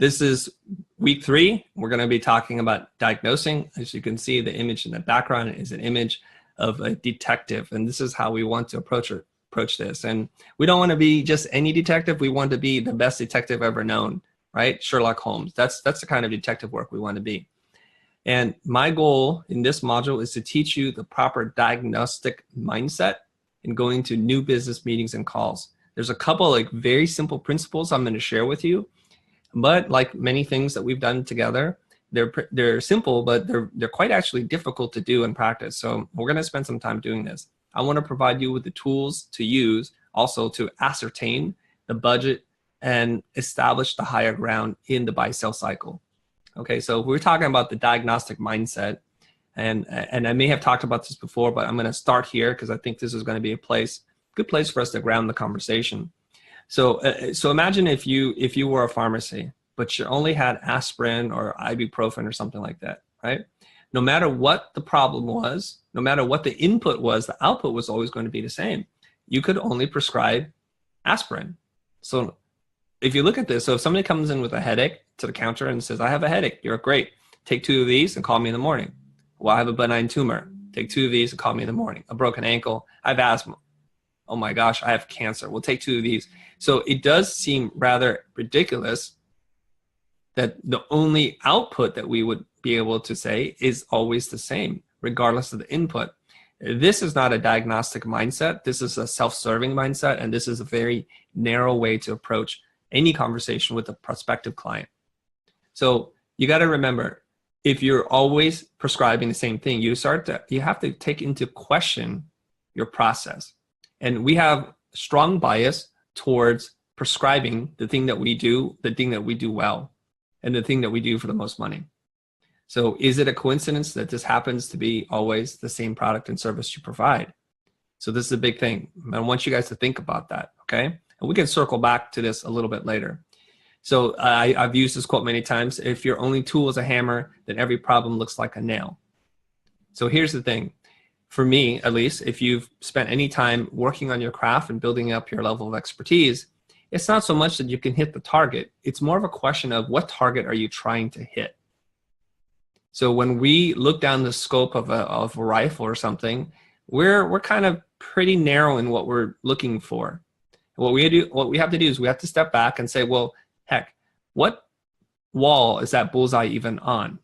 This is week 3. We're going to be talking about diagnosing. As you can see, the image in the background is an image of a detective, and this is how we want to approach this. And we don't want to be just any detective. We want to be the best detective ever known, right? Sherlock Holmes. That's the kind of detective work we want to be. And my goal in this module is to teach you the proper diagnostic mindset in going to new business meetings and calls. There's a couple like very simple principles I'm going to share with you, but like many things that we've done together, they're simple, but they're quite actually difficult to do in practice. So we're going to spend some time doing this. I want to provide you with the tools to use, also to ascertain the budget and establish the higher ground in the buy-sell cycle. Okay, so we're talking about the diagnostic mindset, and I may have talked about this before, but I'm going to start here because I think this is going to be a good place for us to ground the conversation. So imagine if you were a pharmacy, but you only had aspirin or ibuprofen or something like that, right? No matter what the problem was, no matter what the input was, the output was always going to be the same. You could only prescribe aspirin. So if you look at this, so if somebody comes in with a headache to the counter and says, I have a headache, you're great. Take 2 of these and call me in the morning. Well, I have a benign tumor. Take 2 of these and call me in the morning. A broken ankle. I have asthma. Oh my gosh, I have cancer. We'll take 2 of these. So it does seem rather ridiculous that the only output that we would be able to say is always the same, regardless of the input. This is not a diagnostic mindset. This is a self-serving mindset, and this is a very narrow way to approach any conversation with a prospective client. So you got to remember, if you're always prescribing the same thing, you have to take into question your process. And we have strong bias towards prescribing the thing that we do well, and the thing that we do for the most money. So is it a coincidence that this happens to be always the same product and service you provide? So this is a big thing. I want you guys to think about that, okay? And we can circle back to this a little bit later. So I've used this quote many times. If your only tool is a hammer, then every problem looks like a nail. So here's the thing. For me, at least, if you've spent any time working on your craft and building up your level of expertise, it's not so much that you can hit the target. It's more of a question of what target are you trying to hit? So when we look down the scope of a rifle or something, we're kind of pretty narrow in what we're looking for. What we have to do is we have to step back and say, well, heck, what wall is that bullseye even on?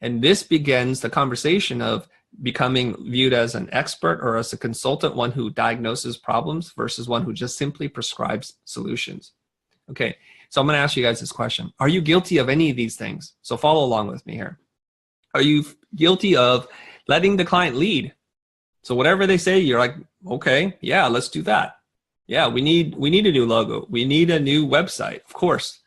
And this begins the conversation of becoming viewed as an expert or as a consultant, one who diagnoses problems versus one who just simply prescribes solutions. Okay, so I'm going to ask you guys this question. Are you guilty of any of these things? So follow along with me here. Are you guilty of letting the client lead? So whatever they say, you're like, okay, yeah, let's do that. Yeah, we need a new logo. We need a new website, of course.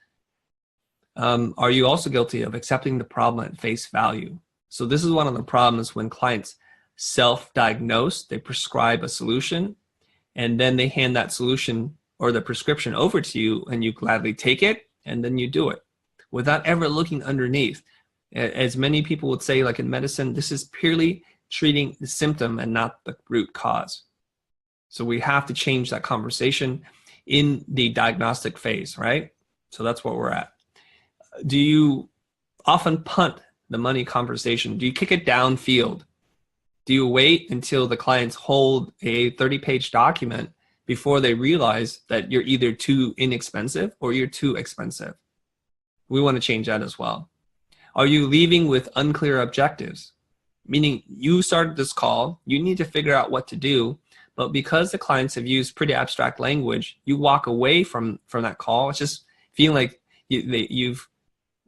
Are you also guilty of accepting the problem at face value? So this is one of the problems when clients self-diagnose, they prescribe a solution, and then they hand that solution or the prescription over to you, and you gladly take it, and then you do it without ever looking underneath. As many people would say, like in medicine, this is purely treating the symptom and not the root cause. So we have to change that conversation in the diagnostic phase, right? So that's where we're at. Do you often punt the money conversation? Do you kick it downfield? Do you wait until the clients hold a 30-page document before they realize that you're either too inexpensive or you're too expensive? We want to change that as well. Are you leaving with unclear objectives? Meaning you started this call, you need to figure out what to do, but because the clients have used pretty abstract language, you walk away from that call. It's just feeling like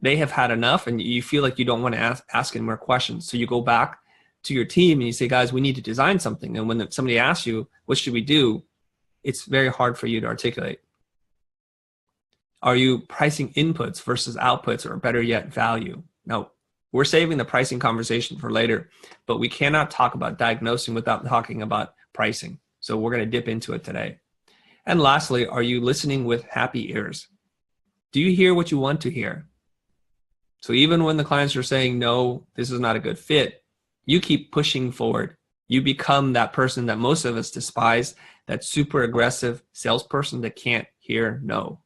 they have had enough, and you feel like you don't want to ask any more questions. So you go back to your team and you say, guys, we need to design something. And when somebody asks you, what should we do? It's very hard for you to articulate. Are you pricing inputs versus outputs, or better yet, value? Now, we're saving the pricing conversation for later, but we cannot talk about diagnosing without talking about pricing. So we're going to dip into it today. And lastly, are you listening with happy ears? Do you hear what you want to hear? So even when the clients are saying, no, this is not a good fit, you keep pushing forward. You become that person that most of us despise, that super aggressive salesperson that can't hear no.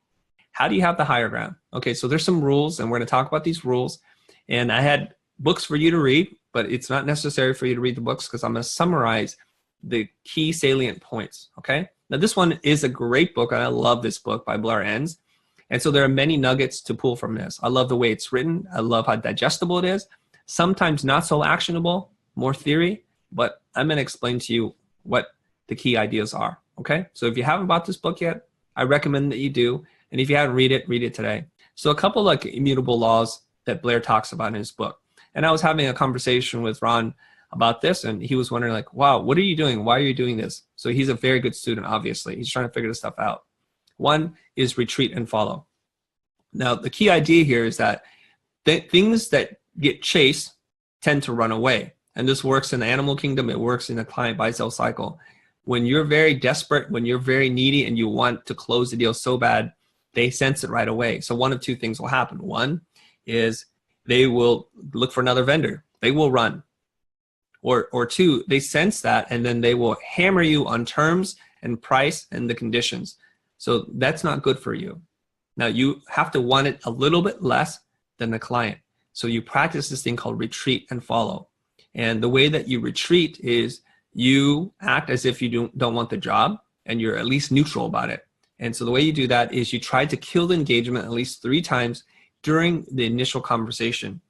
How do you have the higher ground? Okay, so there's some rules, and we're going to talk about these rules. And I had books for you to read, but it's not necessary for you to read the books because I'm going to summarize the key salient points, okay? Now, this one is a great book, and I love this book by Blair Enns. And so there are many nuggets to pull from this. I love the way it's written. I love how digestible it is. Sometimes not so actionable, more theory, but I'm going to explain to you what the key ideas are, okay? So if you haven't bought this book yet, I recommend that you do. And if you haven't read it today. So a couple like immutable laws that Blair talks about in his book. And I was having a conversation with Ron about this, and he was wondering like, wow, what are you doing? Why are you doing this? So he's a very good student, obviously. He's trying to figure this stuff out. One is retreat and follow. Now, the key idea here is that things that get chased tend to run away. And this works in the animal kingdom. It works in the client buy-sell cycle. When you're very desperate, when you're very needy and you want to close the deal so bad, they sense it right away. So one of two things will happen. One is they will look for another vendor. They will run. Or two, they sense that, and then they will hammer you on terms and price and the conditions. So that's not good for you. Now, you have to want it a little bit less than the client. So you practice this thing called retreat and follow. And the way that you retreat is you act as if you don't want the job, and you're at least neutral about it. And so the way you do that is you try to kill the engagement at least 3 times during the initial conversation.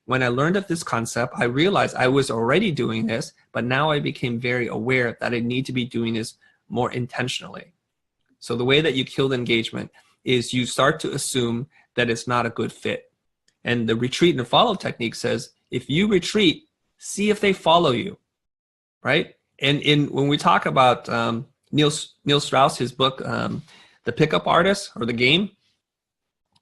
When I learned of this concept, I realized I was already doing this, but now I became very aware that I need to be doing this more intentionally. So the way that you kill the engagement is you start to assume that it's not a good fit. And the retreat and follow technique says, if you retreat, see if they follow you, right? And when we talk about Neil Strauss, his book, The Pickup Artist or The Game,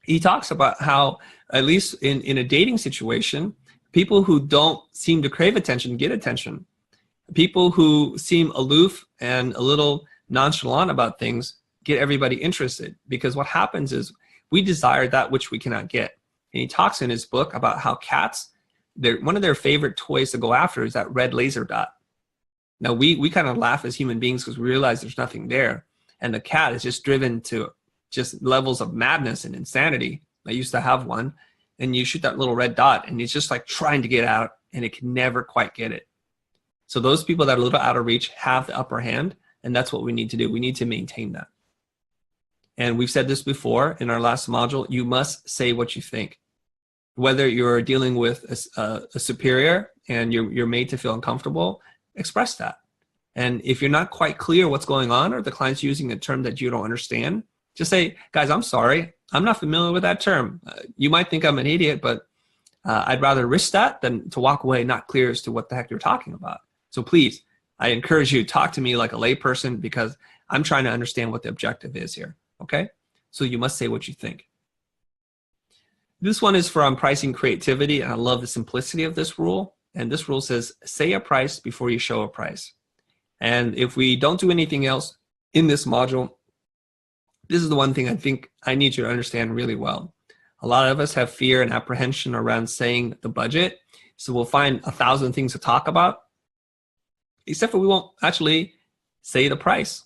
he talks about how, at least in a dating situation, people who don't seem to crave attention get attention. People who seem aloof and a little nonchalant about things get everybody interested, because what happens is we desire that which we cannot get. And he talks in his book about how cats, one of their favorite toys to go after is that red laser dot. Now, we kind of laugh as human beings because we realize there's nothing there. And the cat is just driven to just levels of madness and insanity. I used to have one, and you shoot that little red dot, and it's just like trying to get out, and it can never quite get it. So those people that are a little out of reach have the upper hand, and that's what we need to do. We need to maintain that. And we've said this before in our last module, you must say what you think. Whether you're dealing with a superior and you're made to feel uncomfortable, express that. And if you're not quite clear what's going on, or the client's using a term that you don't understand, just say, guys, I'm sorry. I'm not familiar with that term. You might think I'm an idiot, but I'd rather risk that than to walk away not clear as to what the heck you're talking about. So please, I encourage you to talk to me like a layperson, because I'm trying to understand what the objective is here, okay? So you must say what you think. This one is from Pricing Creativity, and I love the simplicity of this rule. And this rule says, say a price before you show a price. And if we don't do anything else in this module, this is the one thing I think I need you to understand really well. A lot of us have fear and apprehension around saying the budget. So we'll find 1,000 things to talk about, except for we won't actually say the price.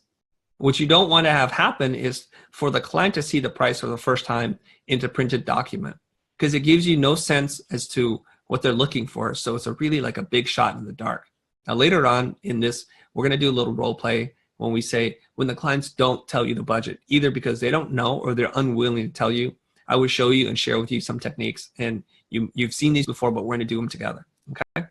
What you don't want to have happen is for the client to see the price for the first time in a printed document, because it gives you no sense as to what they're looking for. So it's really like a big shot in the dark. Now later on in this, we're going to do a little role play when we say, when the clients don't tell you the budget, either because they don't know or they're unwilling to tell you, I will show you and share with you some techniques. And you've seen these before, but we're going to do them together, okay?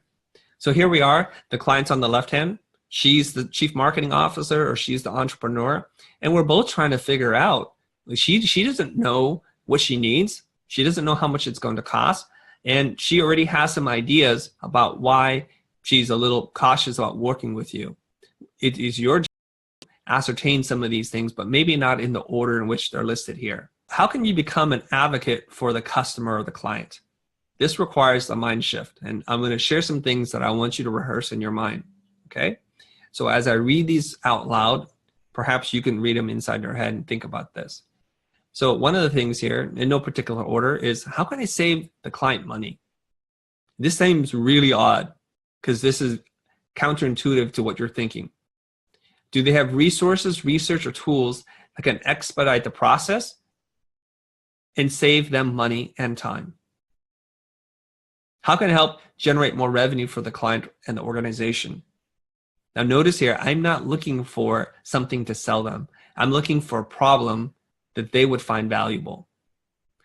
So here we are, the client's on the left hand. She's the chief marketing officer, or she's the entrepreneur. And we're both trying to figure out, she doesn't know what she needs. She doesn't know how much it's going to cost. And she already has some ideas about why she's a little cautious about working with you. It is your job to ascertain some of these things, but maybe not in the order in which they're listed here. How can you become an advocate for the customer or the client? This requires a mind shift. And I'm going to share some things that I want you to rehearse in your mind, okay? So as I read these out loud, perhaps you can read them inside your head and think about this. So one of the things here, in no particular order, is how can I save the client money? This seems really odd because this is counterintuitive to what you're thinking. Do they have resources, research, or tools that can expedite the process? and save them money and time? How can I help generate more revenue for the client and the organization? Now notice here, I'm not looking for something to sell them. I'm looking for a problem that they would find valuable.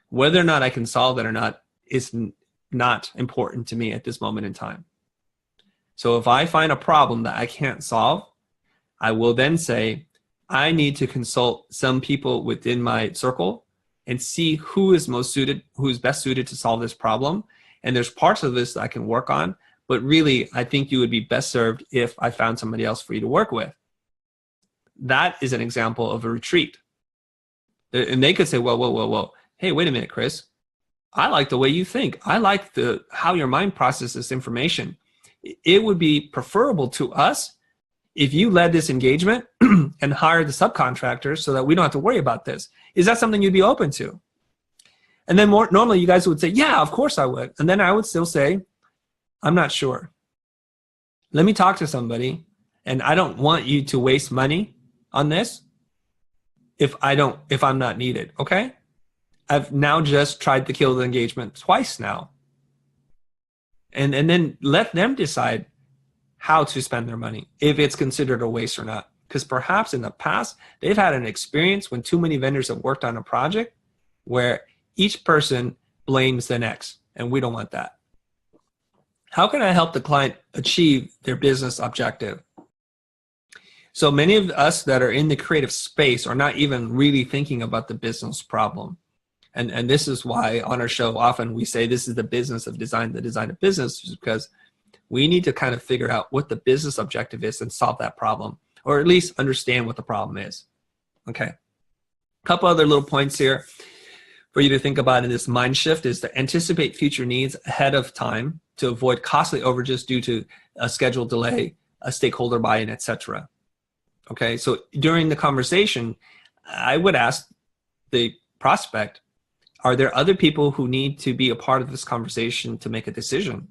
Whether or not I can solve it or not is not important to me at this moment in time. So if I find a problem that I can't solve, I will then say, I need to consult some people within my circle and see who is best suited to solve this problem. And there's parts of this that I can work on, but really, I think you would be best served if I found somebody else for you to work with. That is an example of a retreat. And they could say, whoa. Hey, wait a minute, Chris. I like the way you think. I like how your mind processes information. It would be preferable to us if you led this engagement and hired the subcontractors so that we don't have to worry about this. Is that something you'd be open to? And then normally you guys would say, yeah, of course I would. And then I would still say, I'm not sure. Let me talk to somebody, and I don't want you to waste money on this if I'm not needed, okay? I've now just tried to kill the engagement twice now. And then let them decide how to spend their money, if it's considered a waste or not. Because perhaps in the past, they've had an experience when too many vendors have worked on a project where each person blames the next, and we don't want that. How can I help the client achieve their business objective? So many of us that are in the creative space are not even really thinking about the business problem. And this is why on our show, often we say this is the business of design, the design of business, because we need to kind of figure out what the business objective is and solve that problem, or at least understand what the problem is. Okay. A couple other little points here for you to think about in this mind shift is to anticipate future needs ahead of time to avoid costly overages due to a schedule delay, a stakeholder buy-in, etc. Okay, so during the conversation, I would ask the prospect, are there other people who need to be a part of this conversation to make a decision?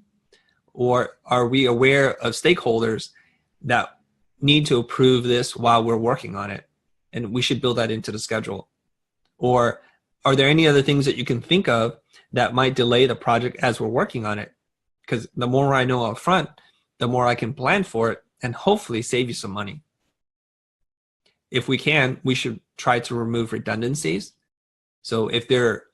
Or are we aware of stakeholders that need to approve this while we're working on it? And we should build that into the schedule. Or are there any other things that you can think of that might delay the project as we're working on it? Because the more I know up front, the more I can plan for it and hopefully save you some money. If we can, we should try to remove redundancies. So if their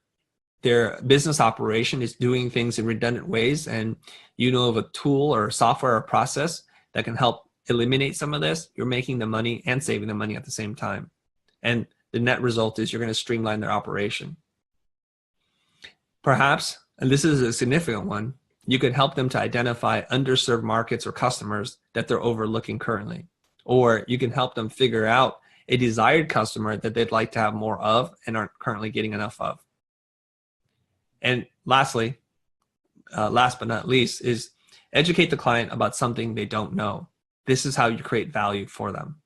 business operation is doing things in redundant ways and you know of a tool or a software or process that can help eliminate some of this, you're making the money and saving the money at the same time. And the net result is you're going to streamline their operation. Perhaps, and this is a significant one, you could help them to identify underserved markets or customers that they're overlooking currently. Or you can help them figure out a desired customer that they'd like to have more of and aren't currently getting enough of. And lastly, last but not least, is educate the client about something they don't know. This is how you create value for them,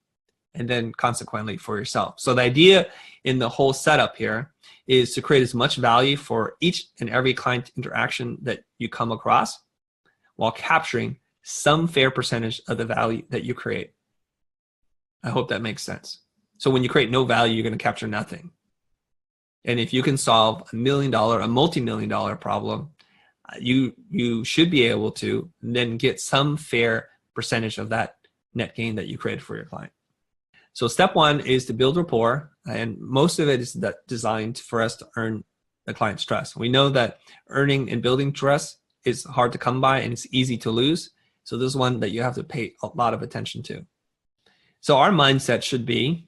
and then consequently for yourself. So the idea in the whole setup here is to create as much value for each and every client interaction that you come across while capturing some fair percentage of the value that you create. I hope that makes sense. So when you create no value, you're going to capture nothing. And if you can solve $1 million, a multi-million-dollar problem, you should be able to then get some fair percentage of that net gain that you created for your client. So step one is to build rapport, and most of it is designed for us to earn the client's trust. We know that earning and building trust is hard to come by and it's easy to lose. So this is one that you have to pay a lot of attention to. So our mindset should be,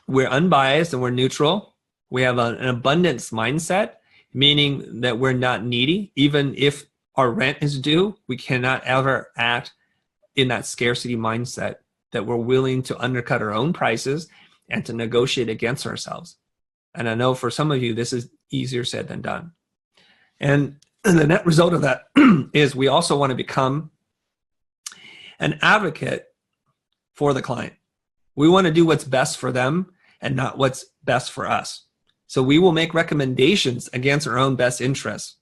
we're unbiased and we're neutral. We have an abundance mindset, meaning that we're not needy. Even if our rent is due, we cannot ever act in that scarcity mindset, that we're willing to undercut our own prices and to negotiate against ourselves. And I know for some of you, this is easier said than done. And the net result of that is we also want to become an advocate for the client. We want to do what's best for them and not what's best for us. So we will make recommendations against our own best interests.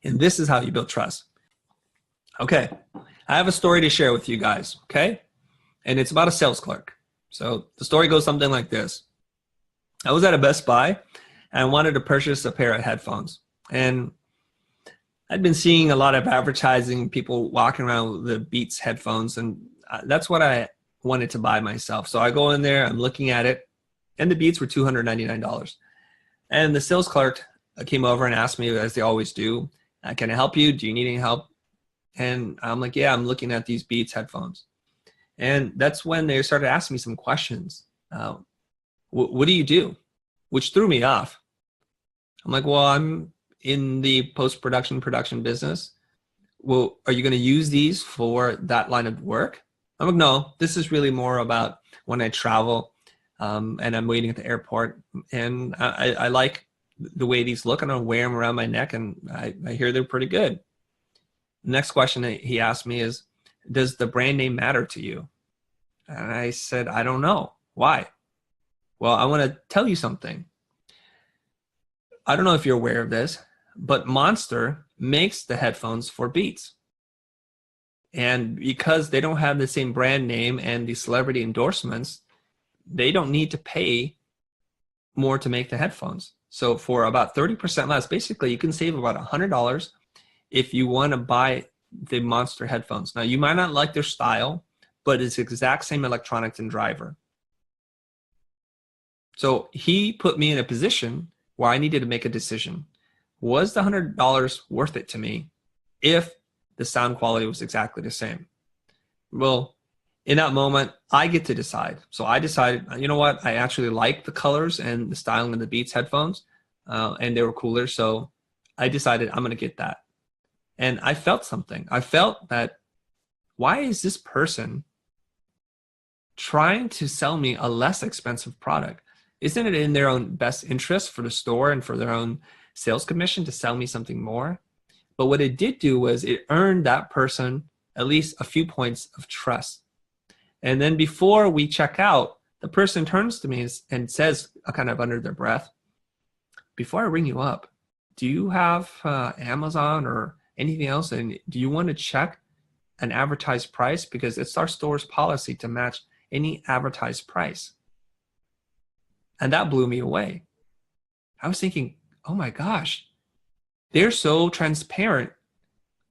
And this is how you build trust. Okay, I have a story to share with you guys, okay? And it's about a sales clerk. So the story goes something like this. I was at a Best Buy and I wanted to purchase a pair of headphones. And I'd been seeing a lot of advertising, people walking around with the Beats headphones, and that's what I wanted to buy myself. So I go in there, I'm looking at it, and the Beats were $299. And the sales clerk came over and asked me, as they always do, can I help you? Do you need any help? And I'm like, yeah, I'm looking at these Beats headphones. And that's when they started asking me some questions. What do you do? Which threw me off. I'm like, well, I'm in the post-production production business. Well, are you going to use these for that line of work? I'm like, no, this is really more about when I travel and I'm waiting at the airport. And I like the way these look, and I wear them around my neck, and I hear they're pretty good. The next question that he asked me is, does the brand name matter to you? And I said, I don't know. Why? Well, I want to tell you something. I don't know if you're aware of this, but Monster makes the headphones for Beats. And because they don't have the same brand name and the celebrity endorsements, they don't need to pay more to make the headphones. So for about 30% less, basically you can save about $100 if you want to buy the Monster headphones. Now, you might not like their style, but it's the exact same electronics and driver. So he put me in a position where I needed to make a decision. Was the $100 worth it to me if the sound quality was exactly the same? Well, in that moment, I get to decide. So I decided, you know what? I actually like the colors and the styling of the Beats headphones, and they were cooler. So I decided I'm going to get that. And I felt something. I felt that, why is this person trying to sell me a less expensive product? Isn't it in their own best interest for the store and for their own sales commission to sell me something more? But what it did do was it earned that person at least a few points of trust. And then before we check out, the person turns to me and says, kind of under their breath, before I ring you up, do you have Amazon or anything else? And do you want to check an advertised price? Because it's our store's policy to match any advertised price. And that blew me away. I was thinking, oh my gosh, they're so transparent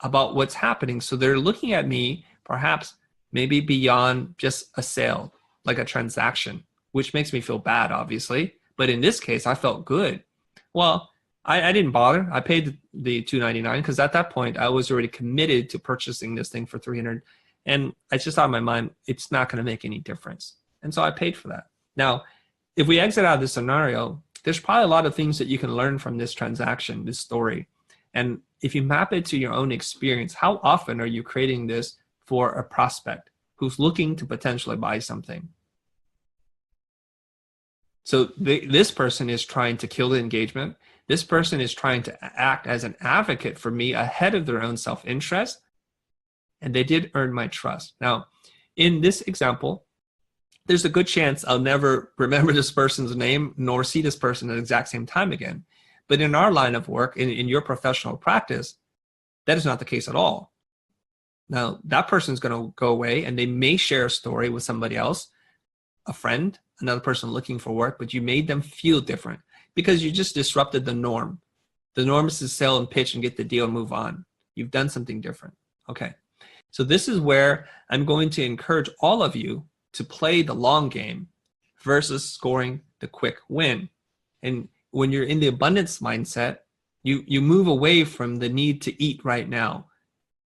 about what's happening. So they're looking at me perhaps maybe beyond just a sale, like a transaction, which makes me feel bad, obviously. But in this case, I felt good. Well, I didn't bother. I paid the $299 because at that point I was already committed to purchasing this thing for $300, and I just thought in my mind it's not going to make any difference, and so I paid for that. Now, if we exit out of this scenario, there's probably a lot of things that you can learn from this transaction, this story, and if you map it to your own experience, how often are you creating this for a prospect who's looking to potentially buy something? So this person is trying to kill the engagement. This person is trying to act as an advocate for me ahead of their own self-interest, and they did earn my trust. Now, in this example, there's a good chance I'll never remember this person's name nor see this person at the exact same time again. But in our line of work, in your professional practice, that is not the case at all. Now, that person's going to go away, and they may share a story with somebody else, a friend, another person looking for work, but you made them feel different because you just disrupted the norm. The norm is to sell and pitch and get the deal and move on. You've done something different. Okay. So this is where I'm going to encourage all of you to play the long game versus scoring the quick win. And when you're in the abundance mindset, you move away from the need to eat right now,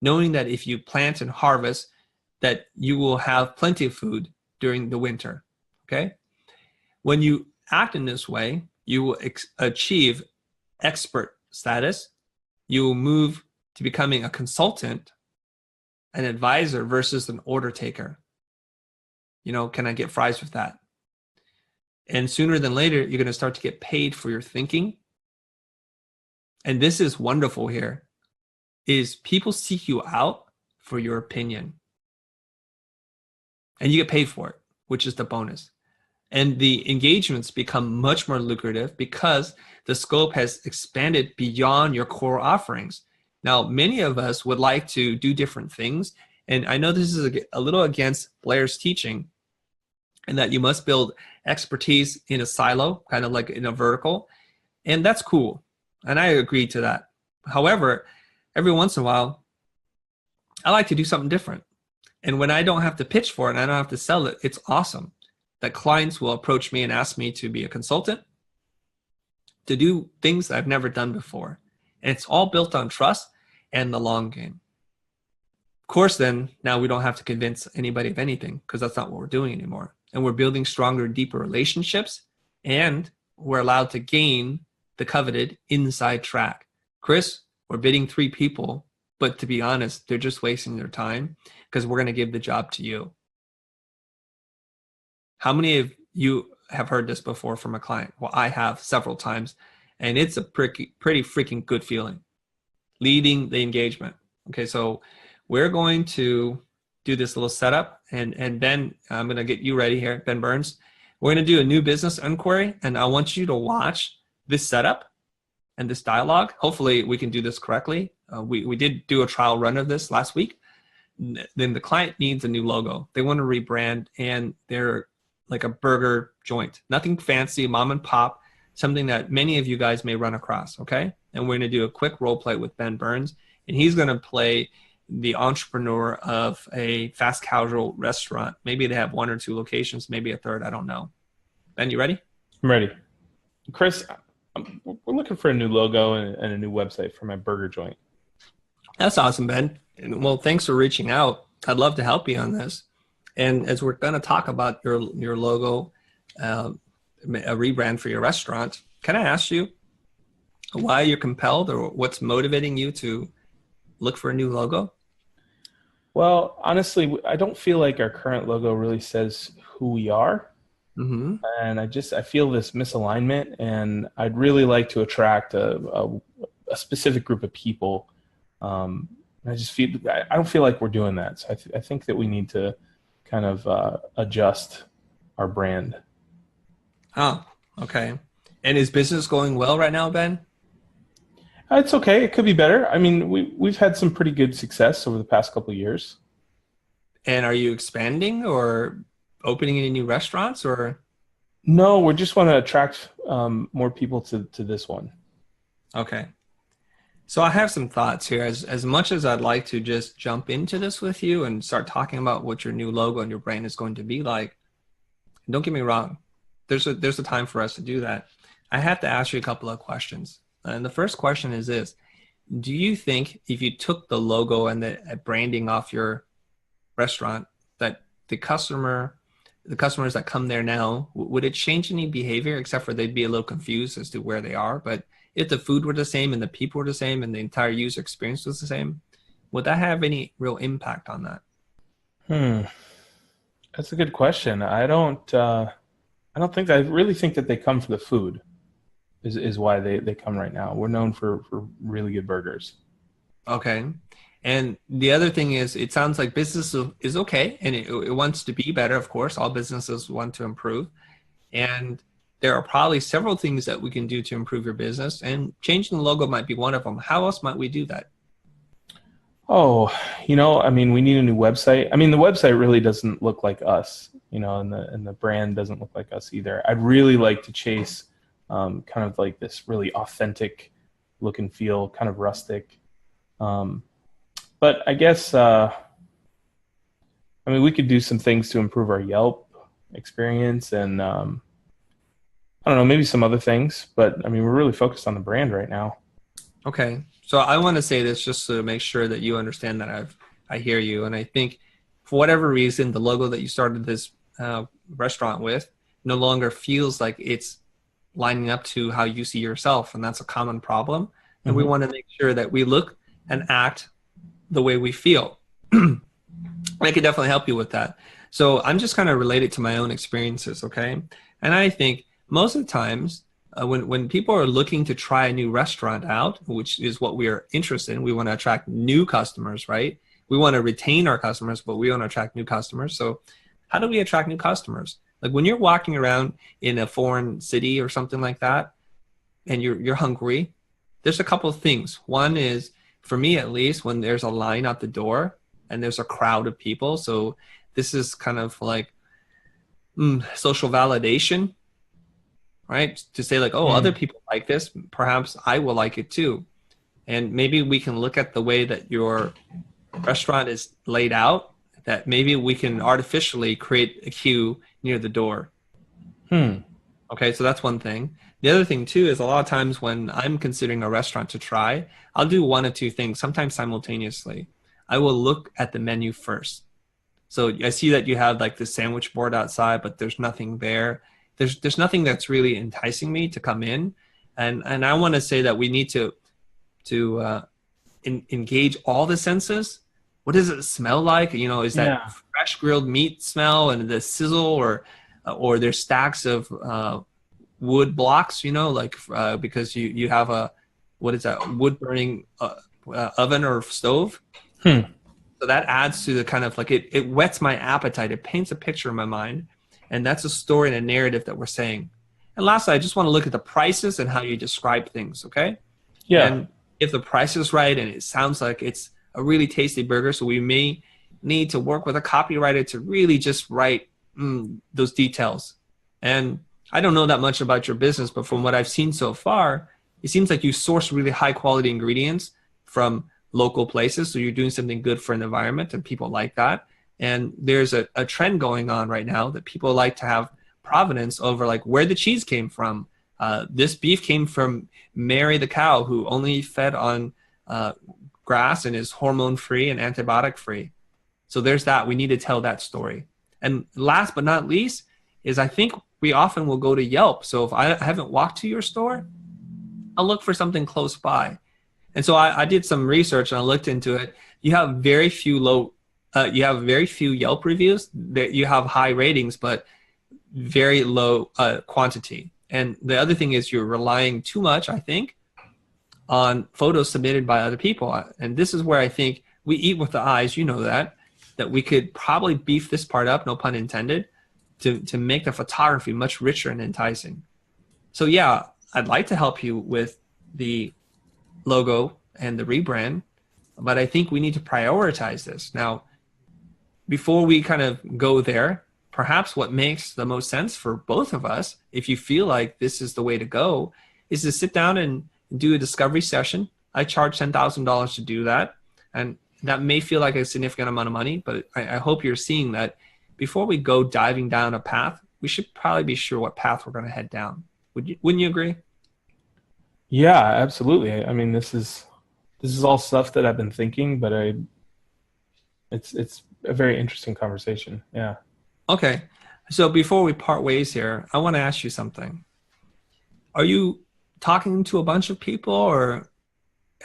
knowing that if you plant and harvest, that you will have plenty of food during the winter. Okay. When you act in this way, you will achieve expert status. You will move to becoming a consultant, an advisor versus an order taker. You know, can I get fries with that? And sooner than later, you're going to start to get paid for your thinking. And this is wonderful here, is people seek you out for your opinion. And you get paid for it, which is the bonus. And the engagements become much more lucrative because the scope has expanded beyond your core offerings. Now, many of us would like to do different things. And I know this is a little against Blair's teaching, and that you must build expertise in a silo, kind of like in a vertical. And that's cool. And I agree to that. However, every once in a while, I like to do something different. And when I don't have to pitch for it and I don't have to sell it, it's awesome that clients will approach me and ask me to be a consultant, to do things I've never done before. And it's all built on trust and the long game. Of course, then now we don't have to convince anybody of anything because that's not what we're doing anymore. And we're building stronger, deeper relationships, and we're allowed to gain the coveted inside track. Chris, we're bidding 3 people, but to be honest, they're just wasting their time because we're going to give the job to you. How many of you have heard this before from a client? Well, I have several times, and it's a pretty freaking good feeling. Leading the engagement. Okay, so we're going to do this little setup, and Ben, I'm going to get you ready here, Ben Burns. We're going to do a new business inquiry, and I want you to watch this setup and this dialogue. Hopefully we can do this correctly. We did do a trial run of this last week. Then the client needs a new logo. They want to rebrand, and they're like a burger joint. Nothing fancy, mom and pop, something that many of you guys may run across, okay? And we're going to do a quick role play with Ben Burns, and he's going to play the entrepreneur of a fast casual restaurant. Maybe they have 1 or 2 locations, maybe a third, I don't know. Ben, you ready? I'm ready. Chris, we're looking for a new logo and a new website for my burger joint. That's awesome, Ben. Well, thanks for reaching out. I'd love to help you on this. And as we're going to talk about your logo, a rebrand for your restaurant, can I ask you why you're compelled or what's motivating you to look for a new logo? Well, honestly, I don't feel like our current logo really says who we are. Mm-hmm. And I feel this misalignment, and I'd really like to attract a specific group of people. I don't feel like we're doing that. So I think that we need to kind of adjust our brand. Oh, okay. And is business going well right now, Ben? It's okay. It could be better. I mean, we've had some pretty good success over the past couple of years. And are you expanding or opening any new restaurants, or? No, we just want to attract more people to this one. Okay. So I have some thoughts here. As much as I'd like to just jump into this with you and start talking about what your new logo and your brand is going to be like, don't get me wrong. There's a time for us to do that. I have to ask you a couple of questions. And the first question is this: do you think if you took the logo and the branding off your restaurant, that the customers that come there now, would it change any behavior, except for they'd be a little confused as to where they are? But if the food were the same and the people were the same and the entire user experience was the same, would that have any real impact on that? That's a good question. I really think that they come for the food is why they come right now. We're known for really good burgers. Okay. And the other thing is, it sounds like business is okay, and it wants to be better, of course. All businesses want to improve. And there are probably several things that we can do to improve your business, and changing the logo might be one of them. How else might we do that? Oh, I mean, we need a new website. I mean, the website really doesn't look like us, and the brand doesn't look like us either. I'd really like to chase kind of like this really authentic look and feel, kind of rustic. But I guess, we could do some things to improve our Yelp experience, and I don't know, maybe some other things. But we're really focused on the brand right now. Okay. So I want to say this just to make sure that you understand that I hear you. And I think for whatever reason, the logo that you started this restaurant with no longer feels like it's lining up to how you see yourself. And that's a common problem. And we want to make sure that we look and act the way we feel. I could definitely help you with that. So I'm just kind of related to my own experiences, okay? And I think most of the times when people are looking to try a new restaurant out, which is what we are interested in, we want to attract new customers, right? We want to retain our customers, but we want to attract new customers. So how do we attract new customers? Like when you're walking around in a foreign city or something like that, and you're hungry, there's a couple of things. One is, for me at least, when there's a line out the door and there's a crowd of people. So this is kind of like social validation. right? To say like, oh, other people like this, perhaps I will like it too. And maybe we can look at the way that your restaurant is laid out, that maybe we can artificially create a queue near the door. Okay, so that's one thing. The other thing too is a lot of times when I'm considering a restaurant to try, I'll do one of two things, sometimes simultaneously. I will look at the menu first. So I see that you have like the sandwich board outside, but there's nothing there. There's nothing that's really enticing me to come in. And I want to say that we need to engage all the senses. What does it smell like? You know, is that fresh grilled meat smell and the sizzle, or there's stacks of wood blocks, you know, like because you have a, what is that, wood burning oven or stove. So that adds to the kind of like, it whets my appetite. It paints a picture in my mind. And that's a story and a narrative that we're saying. And lastly, I just want to look at the prices and how you describe things, okay? Yeah. And if the price is right and it sounds like it's a really tasty burger, so we may need to work with a copywriter to really just write those details. And I don't know that much about your business, but from what I've seen so far, it seems like you source really high quality ingredients from local places. So you're doing something good for an environment and people like that. And there's a trend going on right now that people like to have provenance over like where the cheese came from. This beef came from Mary the cow, who only fed on grass and is hormone free and antibiotic free. So there's that. We need to tell that story. And last but not least is I think we often will go to Yelp. So if I haven't walked to your store, I'll look for something close by. And so I did some research and I looked into it. You have very few Yelp reviews. That you have high ratings, but very low quantity. And the other thing is you're relying too much, I think, on photos submitted by other people. And this is where I think we eat with the eyes. You know that we could probably beef this part up, no pun intended, to make the photography much richer and enticing. So yeah, I'd like to help you with the logo and the rebrand, but I think we need to prioritize this. Now, before we kind of go there, perhaps what makes the most sense for both of us, if you feel like this is the way to go, is to sit down and do a discovery session. I charge $10,000 to do that. And that may feel like a significant amount of money, but I hope you're seeing that before we go diving down a path, we should probably be sure what path we're going to head down. Wouldn't you agree? Yeah, absolutely. I mean, this is all stuff that I've been thinking, but it's a very interesting conversation. Yeah. Okay. So before we part ways here, I want to ask you something. Are you talking to a bunch of people, or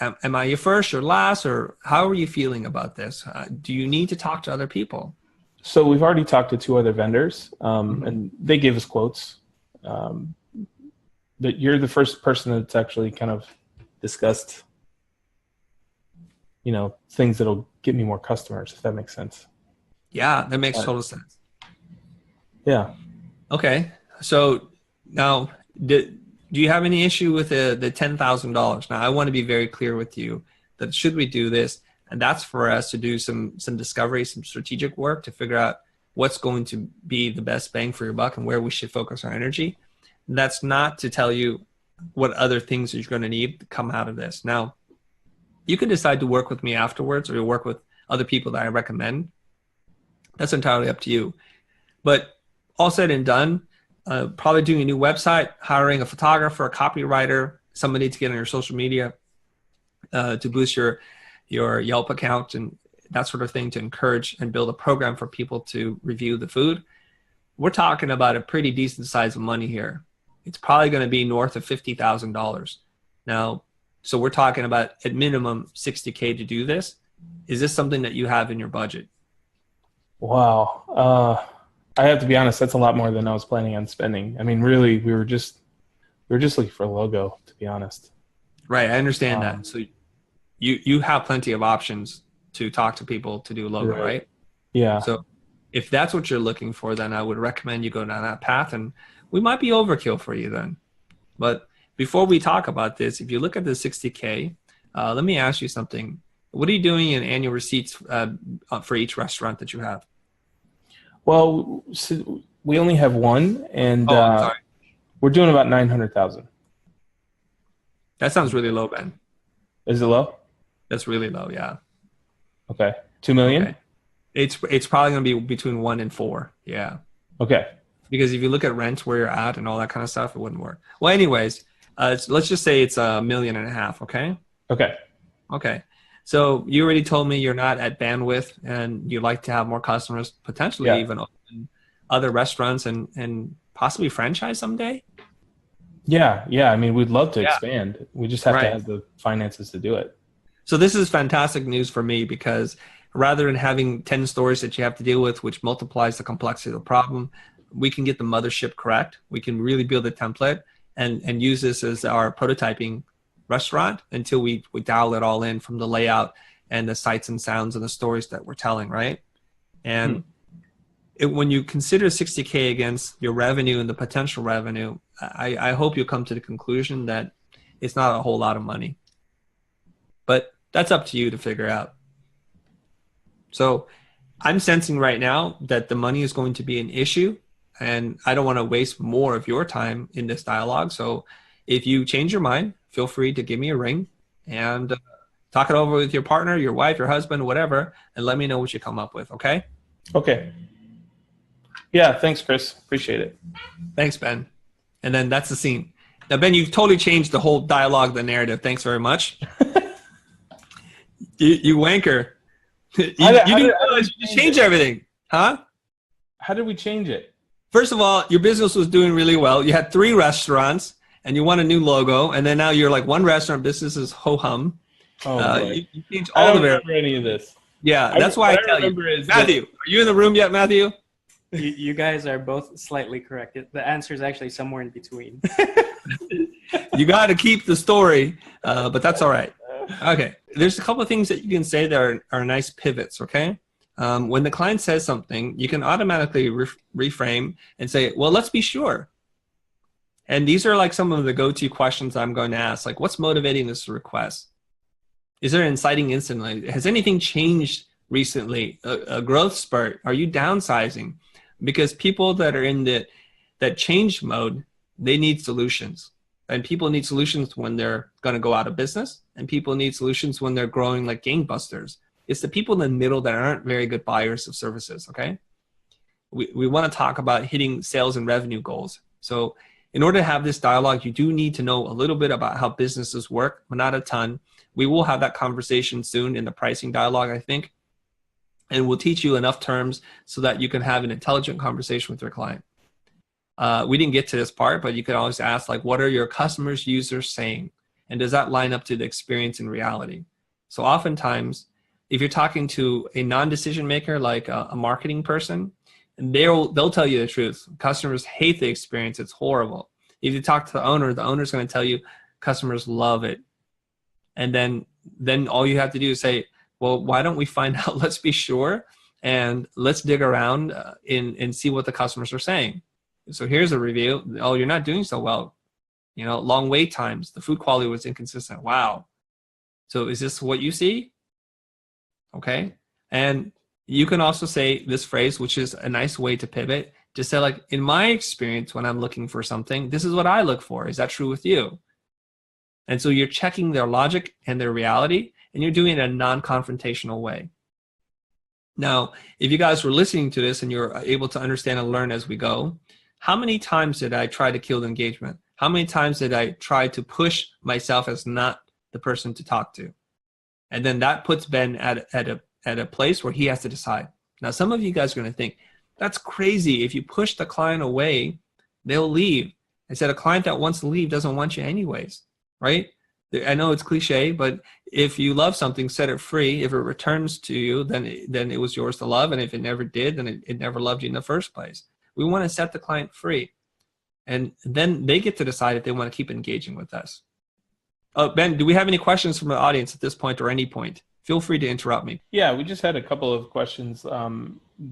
am I your first or last, or how are you feeling about this? Do you need to talk to other people? So we've already talked to 2 other vendors, and they gave us quotes. But you're the first person that's actually kind of discussed, you know, things that'll get me more customers, if that makes sense. Yeah, that makes total sense. Yeah. Okay. So now, do you have any issue with the $10,000? Now, I want to be very clear with you that should we do this, and that's for us to do some discovery, some strategic work to figure out what's going to be the best bang for your buck and where we should focus our energy. That's not to tell you what other things you're going to need to come out of this. Now, you can decide to work with me afterwards, or you work with other people that I recommend. That's entirely up to you. But all said and done, probably doing a new website, hiring a photographer, a copywriter, somebody to get on your social media to boost your Yelp account and that sort of thing, to encourage and build a program for people to review the food. We're talking about a pretty decent size of money here. It's probably going to be north of $50,000. Now, so we're talking about at minimum $60K to do this. Is this something that you have in your budget? Wow. I have to be honest, that's a lot more than I was planning on spending. I mean, really, we were just looking for a logo, to be honest. Right. I understand that. So you have plenty of options to talk to people to do a logo, right? Yeah. So if that's what you're looking for, then I would recommend you go down that path, and we might be overkill for you then. But before we talk about this, if you look at the $60K, let me ask you something. What are you doing in annual receipts for each restaurant that you have? Well, so we only have one, and I'm sorry. We're doing about 900,000. That sounds really low, Ben. Is it low? That's really low, yeah. Okay. 2 million? Okay. It's probably going to be between 1 and 4, yeah. Okay. Because if you look at rent where you're at and all that kind of stuff, it wouldn't work. Well, anyways, let's just say it's $1.5 million, okay? Okay. Okay. So you already told me you're not at bandwidth and you'd like to have more customers, potentially even open other restaurants and possibly franchise someday? Yeah. I mean, we'd love to expand. We just have to have the finances to do it. So this is fantastic news for me because rather than having 10 stores that you have to deal with, which multiplies the complexity of the problem, we can get the mothership correct. We can really build a template and use this as our prototyping restaurant until we dial it all in from the layout and the sights and sounds and the stories that we're telling, right? And when you consider 60K against your revenue and the potential revenue, I hope you'll come to the conclusion that it's not a whole lot of money. But that's up to you to figure out. So I'm sensing right now that the money is going to be an issue, and I don't want to waste more of your time in this dialogue. So if you change your mind, feel free to give me a ring and talk it over with your partner, your wife, your husband, whatever, and let me know what you come up with, okay? Okay. Yeah, thanks, Chris. Appreciate it. Thanks, Ben. And then that's the scene. Now, Ben, you've totally changed the whole dialogue, the narrative. Thanks very much. you wanker. You didn't realize you change everything, huh? How did we change it? First of all, your business was doing really well. You had 3 restaurants, and you want a new logo, and then now you're like 1 restaurant business is ho-hum. Oh, you changed all I don't remember any of this. Yeah, that's why I tell you. Matthew, are you in the room yet, Matthew? You guys are both slightly correct. The answer is actually somewhere in between. You got to keep the story, but that's all right. Okay, there's a couple of things that you can say that are nice pivots, okay? When the client says something, you can automatically reframe and say, well, let's be sure. And these are like some of the go-to questions I'm going to ask, like what's motivating this request? Is there an inciting incident? Like, has anything changed recently? A growth spurt? Are you downsizing? Because people that are in that change mode, they need solutions. And people need solutions when they're going to go out of business. And people need solutions when they're growing like gangbusters. It's the people in the middle that aren't very good buyers of services, okay? We want to talk about hitting sales and revenue goals. So in order to have this dialogue, you do need to know a little bit about how businesses work, but not a ton. We will have that conversation soon in the pricing dialogue, I think. And we'll teach you enough terms so that you can have an intelligent conversation with your client. We didn't get to this part, but you could always ask, like, what are your customers, users saying? And does that line up to the experience in reality? So oftentimes, if you're talking to a non-decision maker, like a marketing person, they'll tell you the truth. Customers hate the experience. It's horrible. If you talk to the owner's going to tell you customers love it. And then all you have to do is say, well, why don't we find out? Let's be sure. And let's dig around and see what the customers are saying. So here's a review. Oh, you're not doing so well. You know, long wait times. The food quality was inconsistent. Wow. So is this what you see? Okay. And you can also say this phrase, which is a nice way to pivot. Just say, like, in my experience, when I'm looking for something, this is what I look for. Is that true with you? And so you're checking their logic and their reality, and you're doing it in a non-confrontational way. Now, if you guys were listening to this and you're able to understand and learn as we go, how many times did I try to kill the engagement? How many times did I try to push myself as not the person to talk to? And then that puts Ben at a place where he has to decide. Now, some of you guys are going to think, that's crazy. If you push the client away, they'll leave. I said a client that wants to leave doesn't want you anyways, right? I know it's cliche, but if you love something, set it free. If it returns to you, then it was yours to love. And if it never did, then it never loved you in the first place. We want to set the client free. And then they get to decide if they want to keep engaging with us. Ben, do we have any questions from the audience at this point or any point? Feel free to interrupt me. Yeah, we just had a couple of questions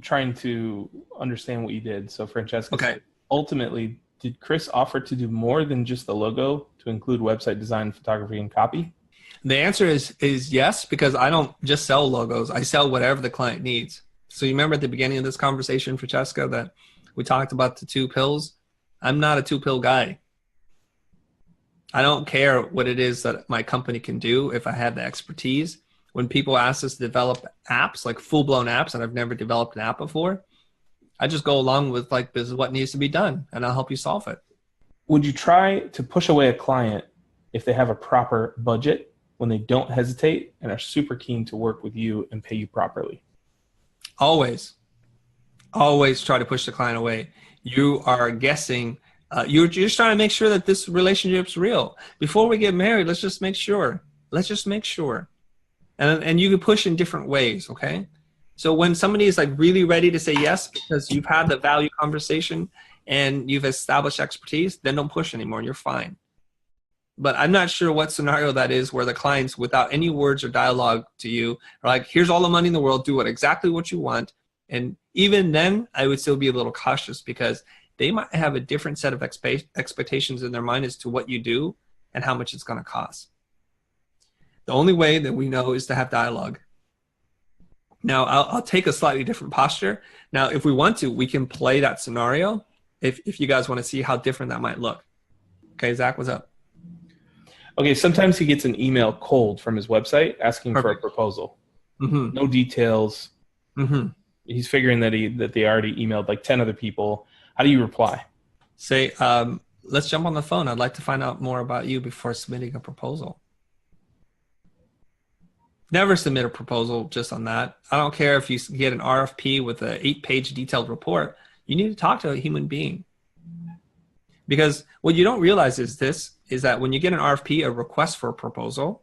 trying to understand what you did. So Francesca, okay. Ultimately, did Chris offer to do more than just the logo to include website design, photography, and copy? The answer is yes, because I don't just sell logos. I sell whatever the client needs. So you remember at the beginning of this conversation, Francesca, that we talked about the 2 pills? I'm not a 2-pill guy. I don't care what it is that my company can do if I have the expertise. When people ask us to develop apps, like full-blown apps, and I've never developed an app before, I just go along with like, this is what needs to be done, and I'll help you solve it. Would you try to push away a client if they have a proper budget when they don't hesitate and are super keen to work with you and pay you properly? Always try to push the client away. You are guessing. You're just trying to make sure that this relationship's real. Before we get married, let's just make sure. And you can push in different ways, okay? So when somebody is like really ready to say yes because you've had the value conversation and you've established expertise, then don't push anymore. You're fine. But I'm not sure what scenario that is where the clients, without any words or dialogue to you, are like, here's all the money in the world, do exactly what you want. And even then, I would still be a little cautious because they might have a different set of expectations in their mind as to what you do and how much it's going to cost. The only way that we know is to have dialogue. Now, I'll take a slightly different posture. Now, if we want to, we can play that scenario if you guys want to see how different that might look. Okay, Zach, what's up? Okay, sometimes he gets an email cold from his website asking for a proposal. Mm-hmm. No details. Mm-hmm. He's figuring that they already emailed like 10 other people. How do you reply? Say, let's jump on the phone. I'd like to find out more about you before submitting a proposal. Never submit a proposal just on that. I don't care if you get an RFP with an 8-page detailed report. You need to talk to a human being. Because what you don't realize is that when you get an RFP, a request for a proposal,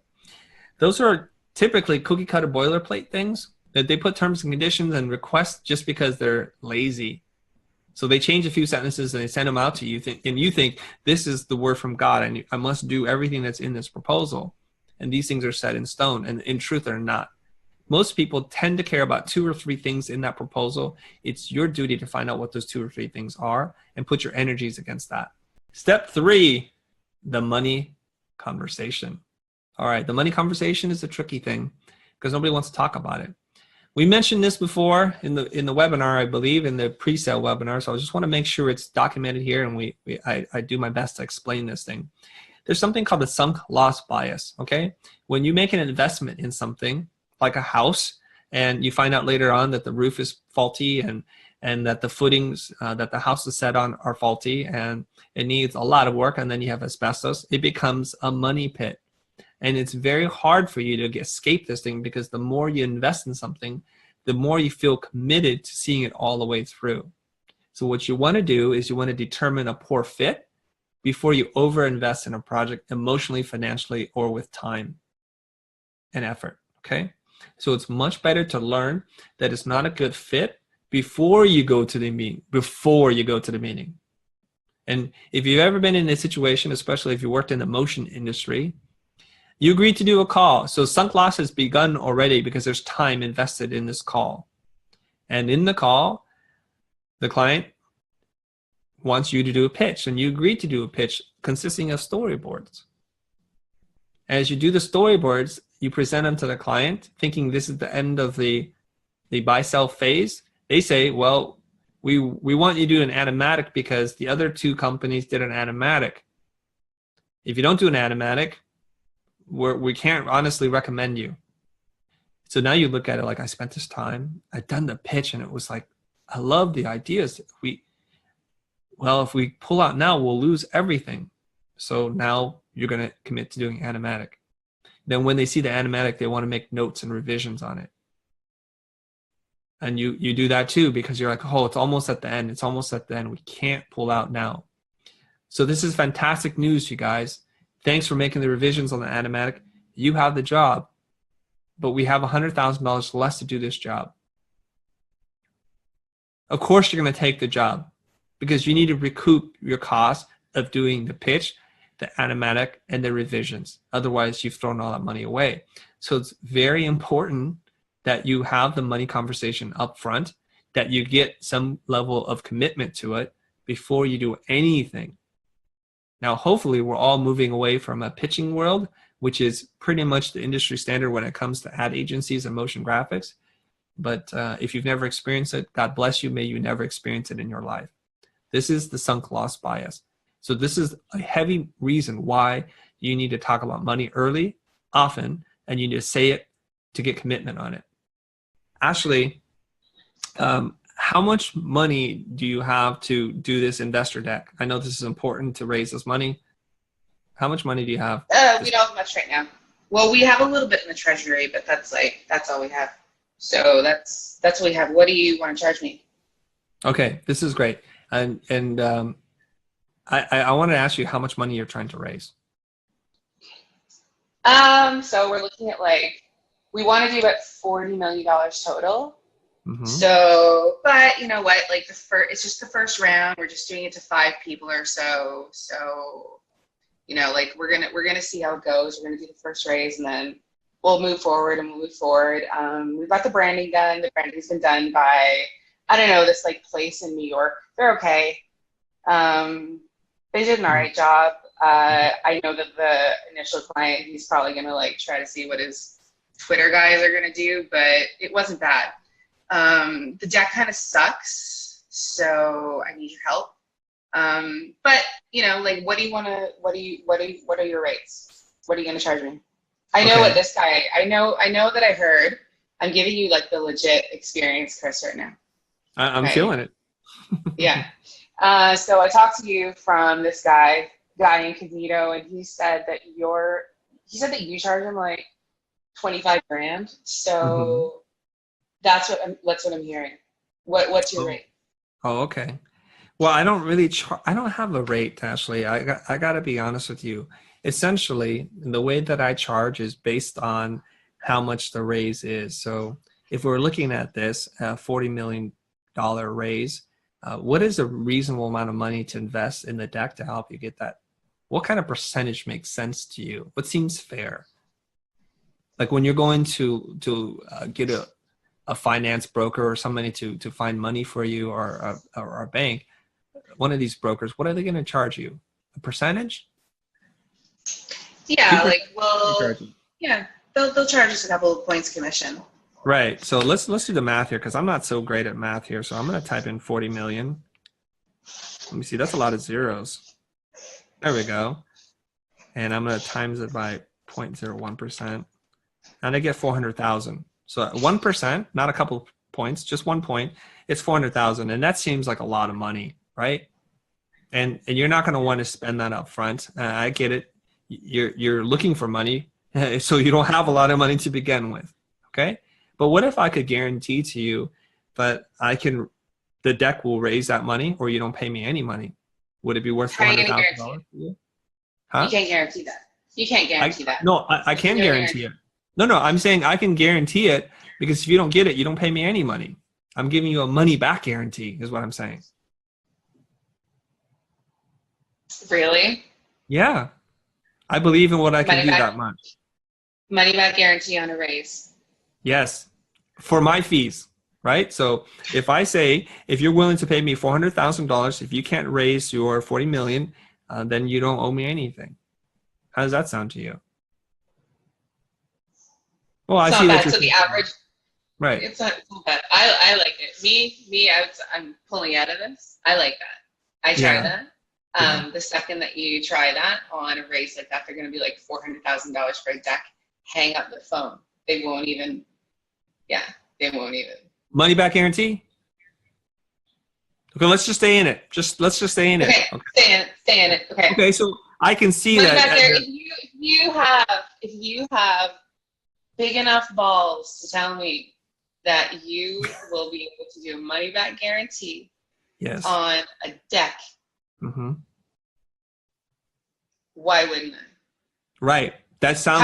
those are typically cookie cutter boilerplate things that they put terms and conditions and requests just because they're lazy. So they change a few sentences and they send them out to you, and you think this is the word from God and I must do everything that's in this proposal. And these things are set in stone, and in truth they're not. Most people tend to care about 2 or 3 things in that proposal. It's your duty to find out what those 2 or 3 things are and put your energies against that. Step 3, the money conversation. All right, the money conversation is a tricky thing because nobody wants to talk about it. We mentioned this before in the webinar, I believe, in the pre-sale webinar. So I just want to make sure it's documented here, and I do my best to explain this thing. There's something called the sunk loss bias, okay? When you make an investment in something like a house and you find out later on that the roof is faulty and that the footings that the house is set on are faulty and it needs a lot of work, and then you have asbestos, it becomes a money pit. And it's very hard for you to escape this thing because the more you invest in something, the more you feel committed to seeing it all the way through. So what you want to do is you want to determine a poor fit before you overinvest in a project emotionally, financially, or with time and effort, okay? So it's much better to learn that it's not a good fit before you go to the meeting. And if you've ever been in a situation, especially if you worked in the motion industry, you agreed to do a call. So sunk loss has begun already because there's time invested in this call. And in the call, the client wants you to do a pitch, and you agreed to do a pitch consisting of storyboards. As you do the storyboards, you present them to the client thinking this is the end of the buy-sell phase. They say, well, we want you to do an animatic because the other 2 companies did an animatic. If you don't do an animatic, we can't honestly recommend you. So now you look at it like, I spent this time, I've done the pitch, and it was like, I love the ideas. If we pull out now, we'll lose everything. So now you're going to commit to doing animatic. Then when they see the animatic, they want to make notes and revisions on it. And you do that too because you're like, oh, it's almost at the end. We can't pull out now. So this is fantastic news, you guys. Thanks for making the revisions on the animatic. You have the job, but we have $100,000 less to do this job. Of course you're going to take the job because you need to recoup your cost of doing the pitch, the animatic, and the revisions. Otherwise, you've thrown all that money away. So it's very important that you have the money conversation up front, that you get some level of commitment to it before you do anything. Now, hopefully, we're all moving away from a pitching world, which is pretty much the industry standard when it comes to ad agencies and motion graphics. But if you've never experienced it, God bless you. May you never experience it in your life. This is the sunk loss bias. So this is a heavy reason why you need to talk about money early, often, and you need to say it to get commitment on it. Ashley, how much money do you have to do this investor deck? I know this is important to raise this money. How much money do you have? We don't have much right now. Well, we have a little bit in the treasury, but that's all we have. So that's what we have. What do you want to charge me? Okay, this is great. And I want to ask you how much money you're trying to raise. So we're looking at we want to do about $40 million total. Mm-hmm. So, but you know what? It's just the first round. We're just doing it to 5 people or so. So, we're gonna see how it goes. We're gonna do the first raise, and then we'll move forward. We've got the branding done. The branding's been done by, I don't know, this place in New York. They're okay. They did an all right job. I know that the initial client, he's probably gonna try to see what his Twitter guys are gonna do, but it wasn't bad. The deck kind of sucks, so I need your help. But what are your rates? What are you gonna charge me? I know what this guy. I know that I heard. I'm giving you the legit experience, Chris, right now. I'm feeling it. Yeah. So I talked to you from this guy Incognito, and he said that you charge him $25,000. So that's what I'm hearing. What's your rate? Oh, okay. Well, I don't really I don't have a rate, Ashley. I got to be honest with you. Essentially, the way that I charge is based on how much the raise is. So if we're looking at this $40 million raise, what is a reasonable amount of money to invest in the deck to help you get that? What kind of percentage makes sense to you? What seems fair? When you're going to get a finance broker or somebody to find money for you, or a bank, one of these brokers, what are they going to charge you? A percentage? Yeah, they'll charge us a couple of points commission. Right. So let's do the math here, because I'm not so great at math here. So I'm going to type in 40 million. Let me see. That's a lot of zeros. There we go. And I'm going to times it by 0.01%. And I get 400,000. So 1%, not a couple of points, just 1 point, it's 400,000. And that seems like a lot of money, right? And you're not going to want to spend that up front. I get it. You're looking for money, so you don't have a lot of money to begin with, okay? But what if I could guarantee to you that the deck will raise that money, or you don't pay me any money? Would it be worth $400,000 for you? Huh? You can't guarantee that. You can't guarantee that. No, I can guarantee it. No, I'm saying I can guarantee it, because if you don't get it, you don't pay me any money. I'm giving you a money back guarantee is what I'm saying. Really? Yeah. I believe in what I can do that much. Money back guarantee on a raise. Yes. For my fees, right? So if I say, if you're willing to pay me $400,000, if you can't raise your 40 million, then you don't owe me anything. How does that sound to you? Well, I see that. So the average, right? It's not bad. I like it. I'm pulling out of this. I like that. I try that. The second that you try that on a race like that, they're going to be $400,000 for a deck. Hang up the phone. They won't even. Yeah, they won't even. Money back guarantee. Okay, let's just stay in it. Let's just stay in it. Okay, stay in it. Okay. Okay, so I can see money that. Back there, if you have big enough balls to tell me that you will be able to do a money back guarantee on a deck, why wouldn't I? Right. That sounds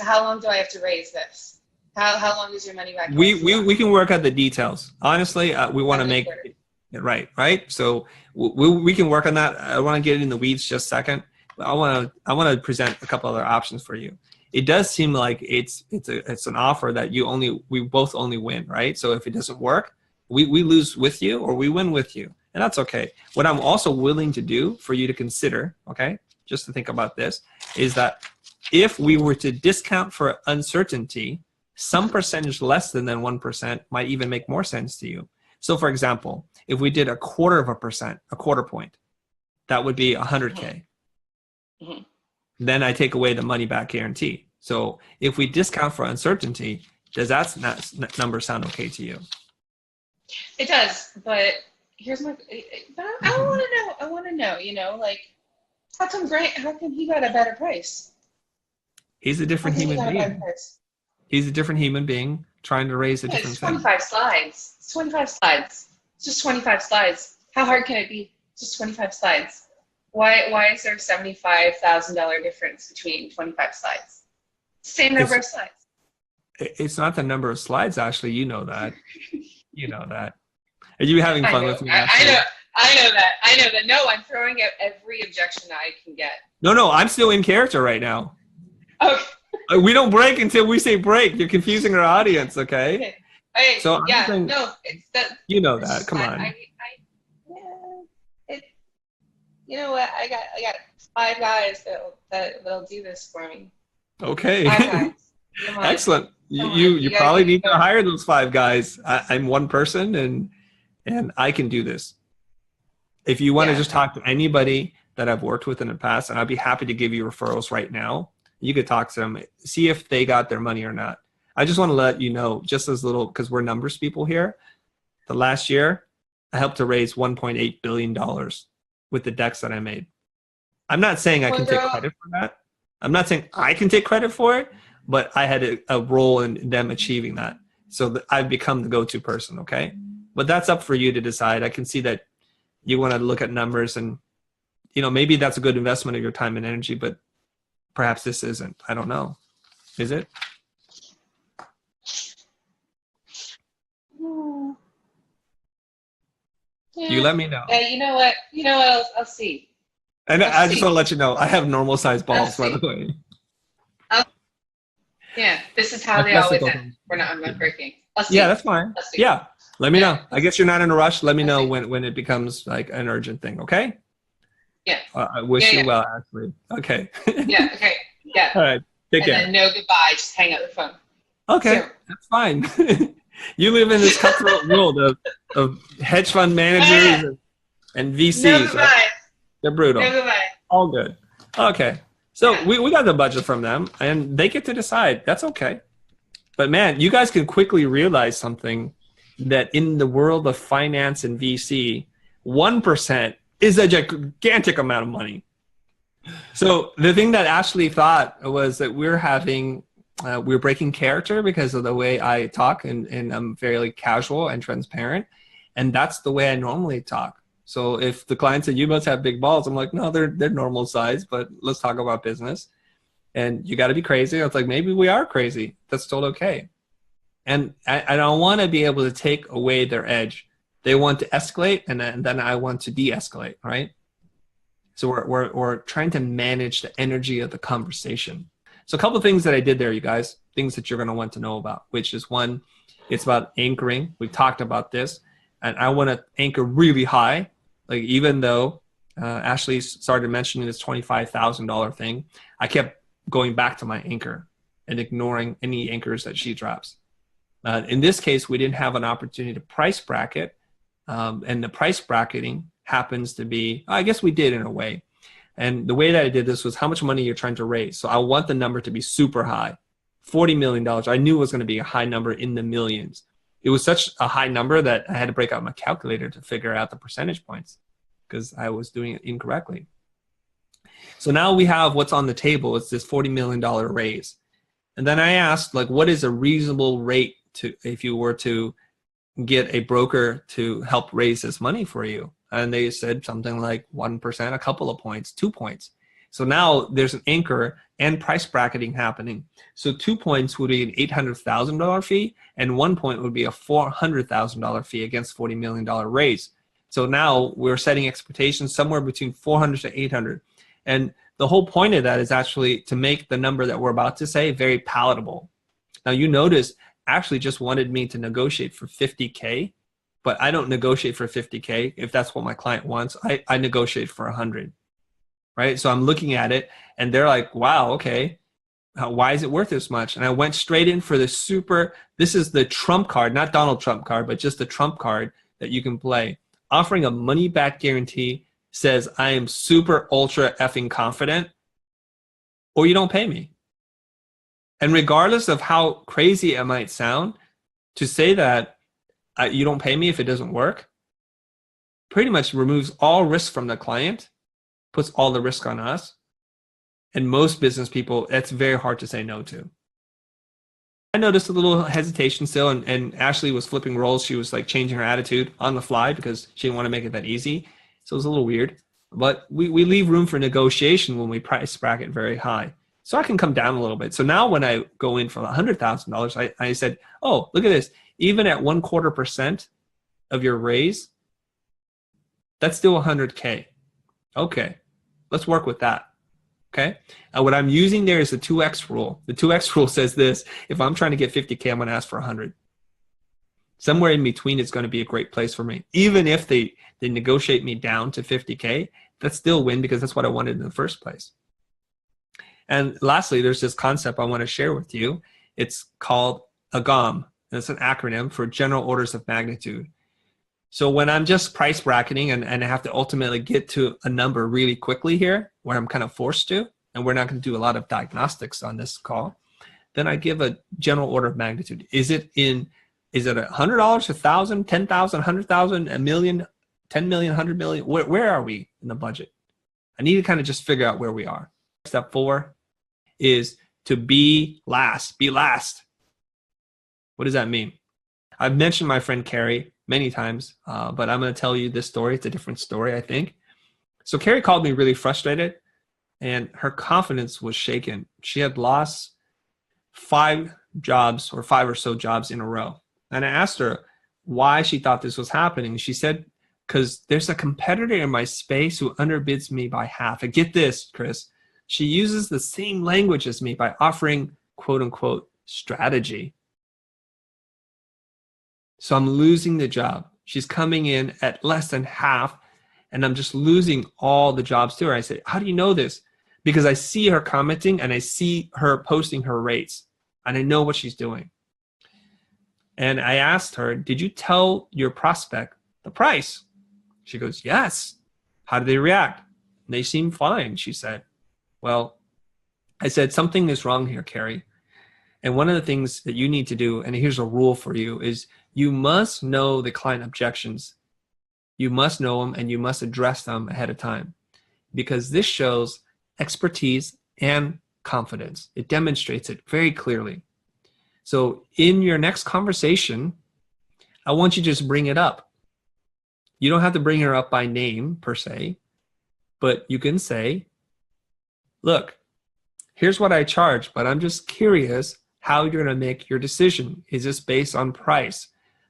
how long do I have to raise this? How long is your money back? We can work out the details. Honestly, we want to make it right. So we can work on that. I want to get in the weeds just a second. I want to present a couple other options for you. It does seem like it's an offer that we both only win, right? So if it doesn't work, we lose with you or we win with you, and that's okay. What I'm also willing to do for you to consider, okay, just to think about this, is that if we were to discount for uncertainty, some percentage less than 1% might even make more sense to you. So for example, if we did 0.25%, a quarter point, that would be 100K. Mm-hmm. Then I take away the money back guarantee. So if we discount for uncertainty, does that number sound okay to you? It does, but here's my. But I want to know. I want to know. You know, like how come he got a better price? He's a different human being. He's a different human being trying to raise a different thing. 25 slides. It's 25 slides. It's just 25 slides. How hard can it be? Just 25 slides. Why is there a $75,000 difference between 25 slides? Same number of slides. It's not the number of slides, Ashley. You know that. You know that. Are you having fun with me? I know that. No, I'm throwing out every objection I can get. No, I'm still in character right now. Okay. We don't break until we say break. You're confusing our audience, okay? Okay. So yeah, saying, no, it's that. You know that. Come on. You know what? I got 5 guys that'll do this for me. Okay. 5 guys. Excellent. You probably need to hire those 5 guys. I'm one person, and I can do this. If you want to just talk to anybody that I've worked with in the past, and I'd be happy to give you referrals right now. You could talk to them, see if they got their money or not. I just want to let you know, just as little, because we're numbers people here. The last year, I helped to raise $1.8 billion with the decks that I made. I'm not saying I can take credit for that. I'm not saying I can take credit for it, but I had a role in them achieving that. So I've become the go-to person, okay? But that's up for you to decide. I can see that you want to look at numbers and, maybe that's a good investment of your time and energy, but perhaps this isn't. I don't know. Is it? Yeah. You let me know. You know what? I'll see. And I just want to let you know, I have normal size balls, by the way. Yeah, this is how they always end. I'm not breaking. I'll see. Yeah, that's fine. Yeah, let me know. I guess you're not in a rush. Let me know when it becomes like an urgent thing, okay? Yeah. I wish you well, Ashley. Okay. Yeah, okay. Yeah. All right. Take care. And then no goodbye. Just hang up the phone. Okay, that's fine. You live in this cutthroat world of hedge fund managers and VCs. No goodbye. Right? They're brutal. No goodbye. All good. Okay. So we got the budget from them, and they get to decide. That's okay. But man, you guys can quickly realize something, that in the world of finance and VC, 1% is a gigantic amount of money. So the thing that Ashley thought was that we're breaking character because of the way I talk, and I'm fairly casual and transparent. And that's the way I normally talk. So if the client said, you must have big balls, I'm like, no, they're normal size, but let's talk about business. And you got to be crazy. I was like, maybe we are crazy. That's still okay. And I don't want to be able to take away their edge. They want to escalate, and then I want to de-escalate, right? So we're trying to manage the energy of the conversation. So a couple of things that I did there, you guys, things that you're going to want to know about, which is one, it's about anchoring. We've talked about this, and I want to anchor really high. Like even though Ashley started mentioning this $25,000 thing, I kept going back to my anchor and ignoring any anchors that she drops. In this case, we didn't have an opportunity to price bracket, and the price bracketing happens to be, I guess we did in a way. And the way that I did this was how much money you're trying to raise. So I want the number to be super high, $40 million. I knew it was going to be a high number in the millions. It was such a high number that I had to break out my calculator to figure out the percentage points because I was doing it incorrectly. So now we have what's on the table. It's this $40 million raise. And then I asked, like, what is a reasonable rate to, if you were to get a broker to help raise this money for you? And they said something like 1%, a couple of points, 2 points. So now there's an anchor and price bracketing happening. So 2 points would be an $800,000 fee, and 1 point would be a $400,000 fee against $40 million raise. So now we're setting expectations somewhere between 400 to 800. And the whole point of that is actually to make the number that we're about to say very palatable. Now you notice Ashley just wanted me to negotiate for 50K, but I don't negotiate for 50K. If that's what my client wants, I negotiate for 100, right? So I'm looking at it and they're like, wow, okay, why is it worth this much? And I went straight in for the this is the Trump card, not Donald Trump card, but just the Trump card, that you can play. Offering a money back guarantee says I am super ultra effing confident, or you don't pay me. And regardless of how crazy it might sound, to say that you don't pay me if it doesn't work pretty much removes all risk from the client, puts all the risk on us. And most business people, that's very hard to say no to. I noticed a little hesitation still, and Ashley was flipping roles. She was like changing her attitude on the fly because she didn't want to make it that easy. So it was a little weird. But we leave room for negotiation when we price bracket very high. So I can come down a little bit. So now when I go in for $100,000, I said, oh, look at this. Even at 1/4% of your raise, that's still $100K. Okay, let's work with that. Okay. And what I'm using there is the 2X rule. The 2X rule says this: if I'm trying to get 50K, I'm going to ask for 100. Somewhere in between is going to be a great place for me. Even if they negotiate me down to 50K, that's still win because that's what I wanted in the first place. And lastly, there's this concept I want to share with you. It's called AGOM. It's an acronym for General Orders of Magnitude. So when I'm just price bracketing and I have to ultimately get to a number really quickly here, where I'm kind of forced to, and we're not going to do a lot of diagnostics on this call, then I give a general order of magnitude. Is it $100, $1,000, $10,000, $100,000, $1 million, $10 million, $100 million? Where are we in the budget? I need to kind of just figure out where we are. Step 4 is to be last. Be last. What does that mean? I've mentioned my friend Carrie many times, but I'm going to tell you this story. It's a different story, I think. So Carrie called me really frustrated, and her confidence was shaken. She had lost 5 jobs or 5 or so jobs in a row. And I asked her why she thought this was happening. She said, because there's a competitor in my space who underbids me by half. And get this, Chris, she uses the same language as me by offering, quote unquote, strategy. So I'm losing the job. She's coming in at less than half, and I'm just losing all the jobs to her. I said, how do you know this? Because I see her commenting and I see her posting her rates, and I know what she's doing. And I asked her, did you tell your prospect the price? She goes, yes. How did they react? They seem fine, she said. Well, I said, something is wrong here, Carrie. And one of the things that you need to do, and here's a rule for you, is you must know the client objections. You must know them, and you must address them ahead of time, because this shows expertise and confidence. It demonstrates it very clearly. So in your next conversation, I want you to just bring it up. You don't have to bring her up by name per se, but you can say, look, here's what I charge, but I'm just curious how you're going to make your decision. Is this based on price?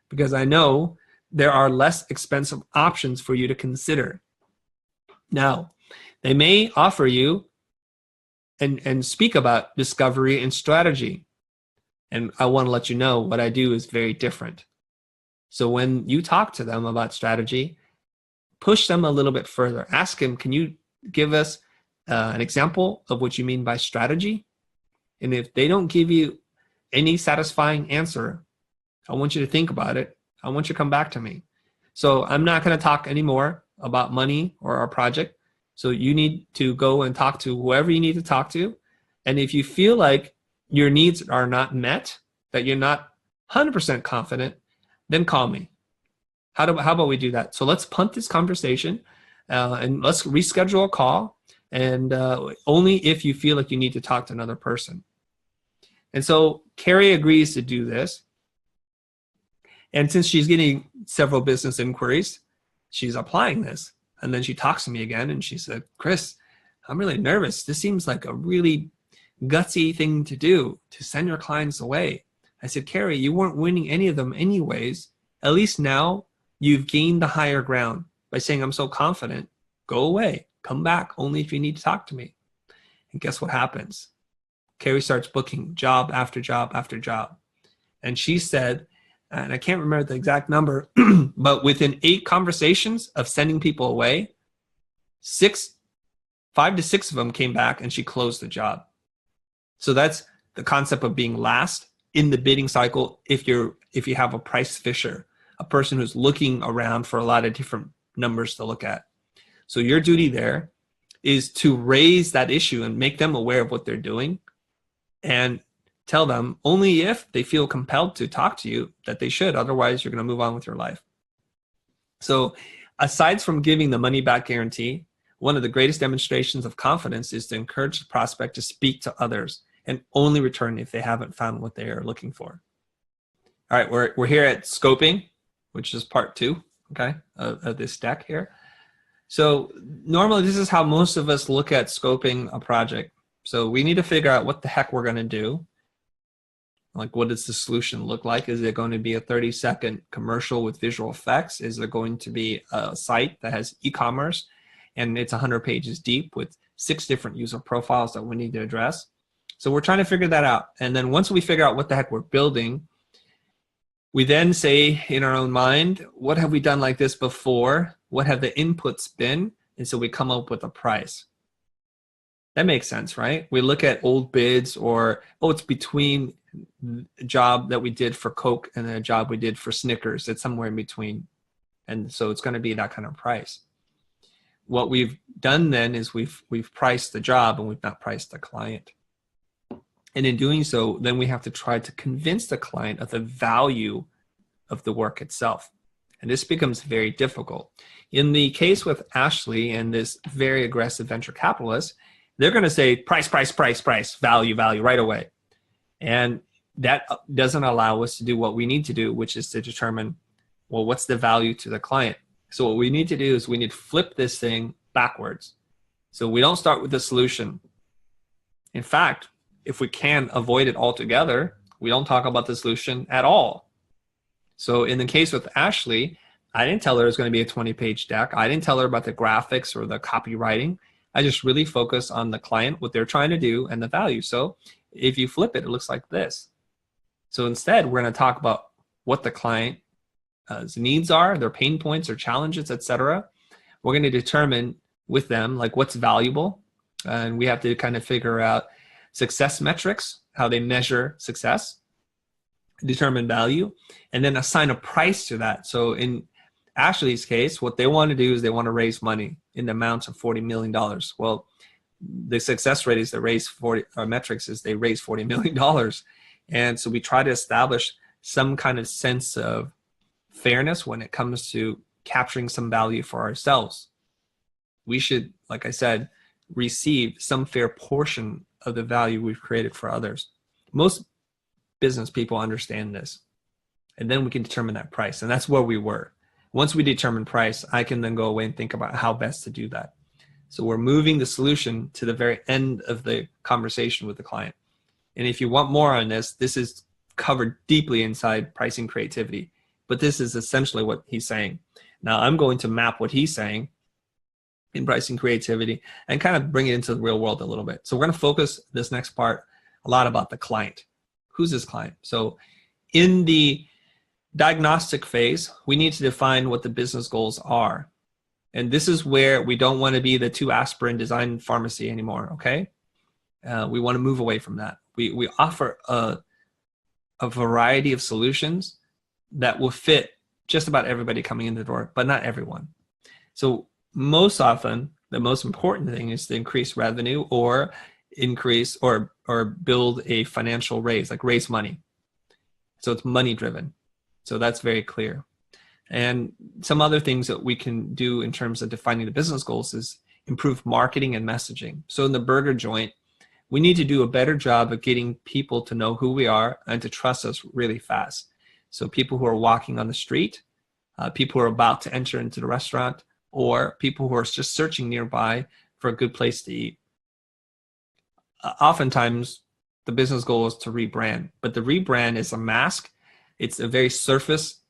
Because I know there are less expensive options for you to consider. Now, they may offer you and speak about discovery and strategy. And I want to let you know what I do is very different. So when you talk to them about strategy, push them a little bit further. Ask them, can you give us an example of what you mean by strategy? And if they don't give you any satisfying answer, I want you to think about it. I want you to come back to me. So I'm not going to talk anymore about money or our project. So you need to go and talk to whoever you need to talk to. And if you feel like your needs are not met, that you're not 100% confident, then call me. How about we do that? So let's punt this conversation and let's reschedule a call. And only if you feel like you need to talk to another person. And so Carrie agrees to do this. And since she's getting several business inquiries, she's applying this. And then she talks to me again and she said, Chris, I'm really nervous. This seems like a really gutsy thing to do, to send your clients away. I said, Carrie, you weren't winning any of them anyways. At least now you've gained the higher ground by saying, I'm so confident. Go away. Come back only if you need to talk to me. And guess what happens? Carrie starts booking job after job after job. And she said, and I can't remember the exact number, but within 8 conversations of sending people away, 5 to 6 of them came back and she closed the job. So that's the concept of being last in the bidding cycle if you have a price fisher, a person who's looking around for a lot of different numbers to look at. So your duty there is to raise that issue and make them aware of what they're doing, and tell them only if they feel compelled to talk to you that they should. Otherwise, you're going to move on with your life. So aside from giving the money back guarantee, one of the greatest demonstrations of confidence is to encourage the prospect to speak to others and only return if they haven't found what they are looking for. All right, we're here at scoping, which is part 2, okay, of this deck here. So normally this is how most of us look at scoping a project. So we need to figure out what the heck we're going to do. Like, what does the solution look like? Is it going to be a 30-second commercial with visual effects? Is it going to be a site that has e-commerce and it's 100 pages deep with 6 different user profiles that we need to address? So we're trying to figure that out. And then once we figure out what the heck we're building, we then say in our own mind, what have we done like this before? What have the inputs been? And so we come up with a price. That makes sense, right? We look at old bids, or, oh, it's between a job that we did for Coke and a job we did for Snickers. It's somewhere in between. And so it's going to be that kind of price. What we've done then is we've priced the job and we've not priced the client. And in doing so, then we have to try to convince the client of the value of the work itself. And this becomes very difficult. In the case with Ashley and this very aggressive venture capitalist, they're going to say price, price, price, price, value, value right away. And that doesn't allow us to do what we need to do, which is to determine, well, what's the value to the client? So what we need to do is we need to flip this thing backwards. So we don't start with the solution. In fact, if we can avoid it altogether, we don't talk about the solution at all. So in the case with Ashley, I didn't tell her it was going to be a 20-page deck. I didn't tell her about the graphics or the copywriting. I just really focus on the client, what they're trying to do, and the value. So if you flip it, it looks like this. So instead, we're going to talk about what the client's needs are, their pain points or challenges, etc. We're going to determine with them like what's valuable, and we have to kind of figure out success metrics, how they measure success, determine value, and then assign a price to that. So in Ashley's case, what they want to do is they want to raise money in the amount of $40 million. Well, the success rate is they raise 40, metrics is they raise $40 million. And so we try to establish some kind of sense of fairness when it comes to capturing some value for ourselves. We should, like I said, receive some fair portion of the value we've created for others. Most business people understand this. And then we can determine that price. And that's where we were. Once we determine price, I can then go away and think about how best to do that. So we're moving the solution to the very end of the conversation with the client. And if you want more on this, this is covered deeply inside Pricing Creativity. But this is essentially what he's saying. Now I'm going to map what he's saying in Pricing Creativity and kind of bring it into the real world a little bit. So we're going to focus this next part a lot about the client. Who's this client? So in the diagnostic phase, we need to define what the business goals are. And this is where we don't want to be the 2 aspirin design pharmacy anymore, okay? We want to move away from that. We offer a variety of solutions that will fit just about everybody coming in the door, but not everyone. So most often, the most important thing is to increase revenue or increase or build a financial raise, like raise money. So it's money driven. So that's very clear. And some other things that we can do in terms of defining the business goals is improve marketing and messaging. So in the burger joint, we need to do a better job of getting people to know who we are and to trust us really fast. So people who are walking on the street, people who are about to enter into the restaurant, or people who are just searching nearby for a good place to eat. Oftentimes, the business goal is to rebrand, but the rebrand is a mask. It's a very surface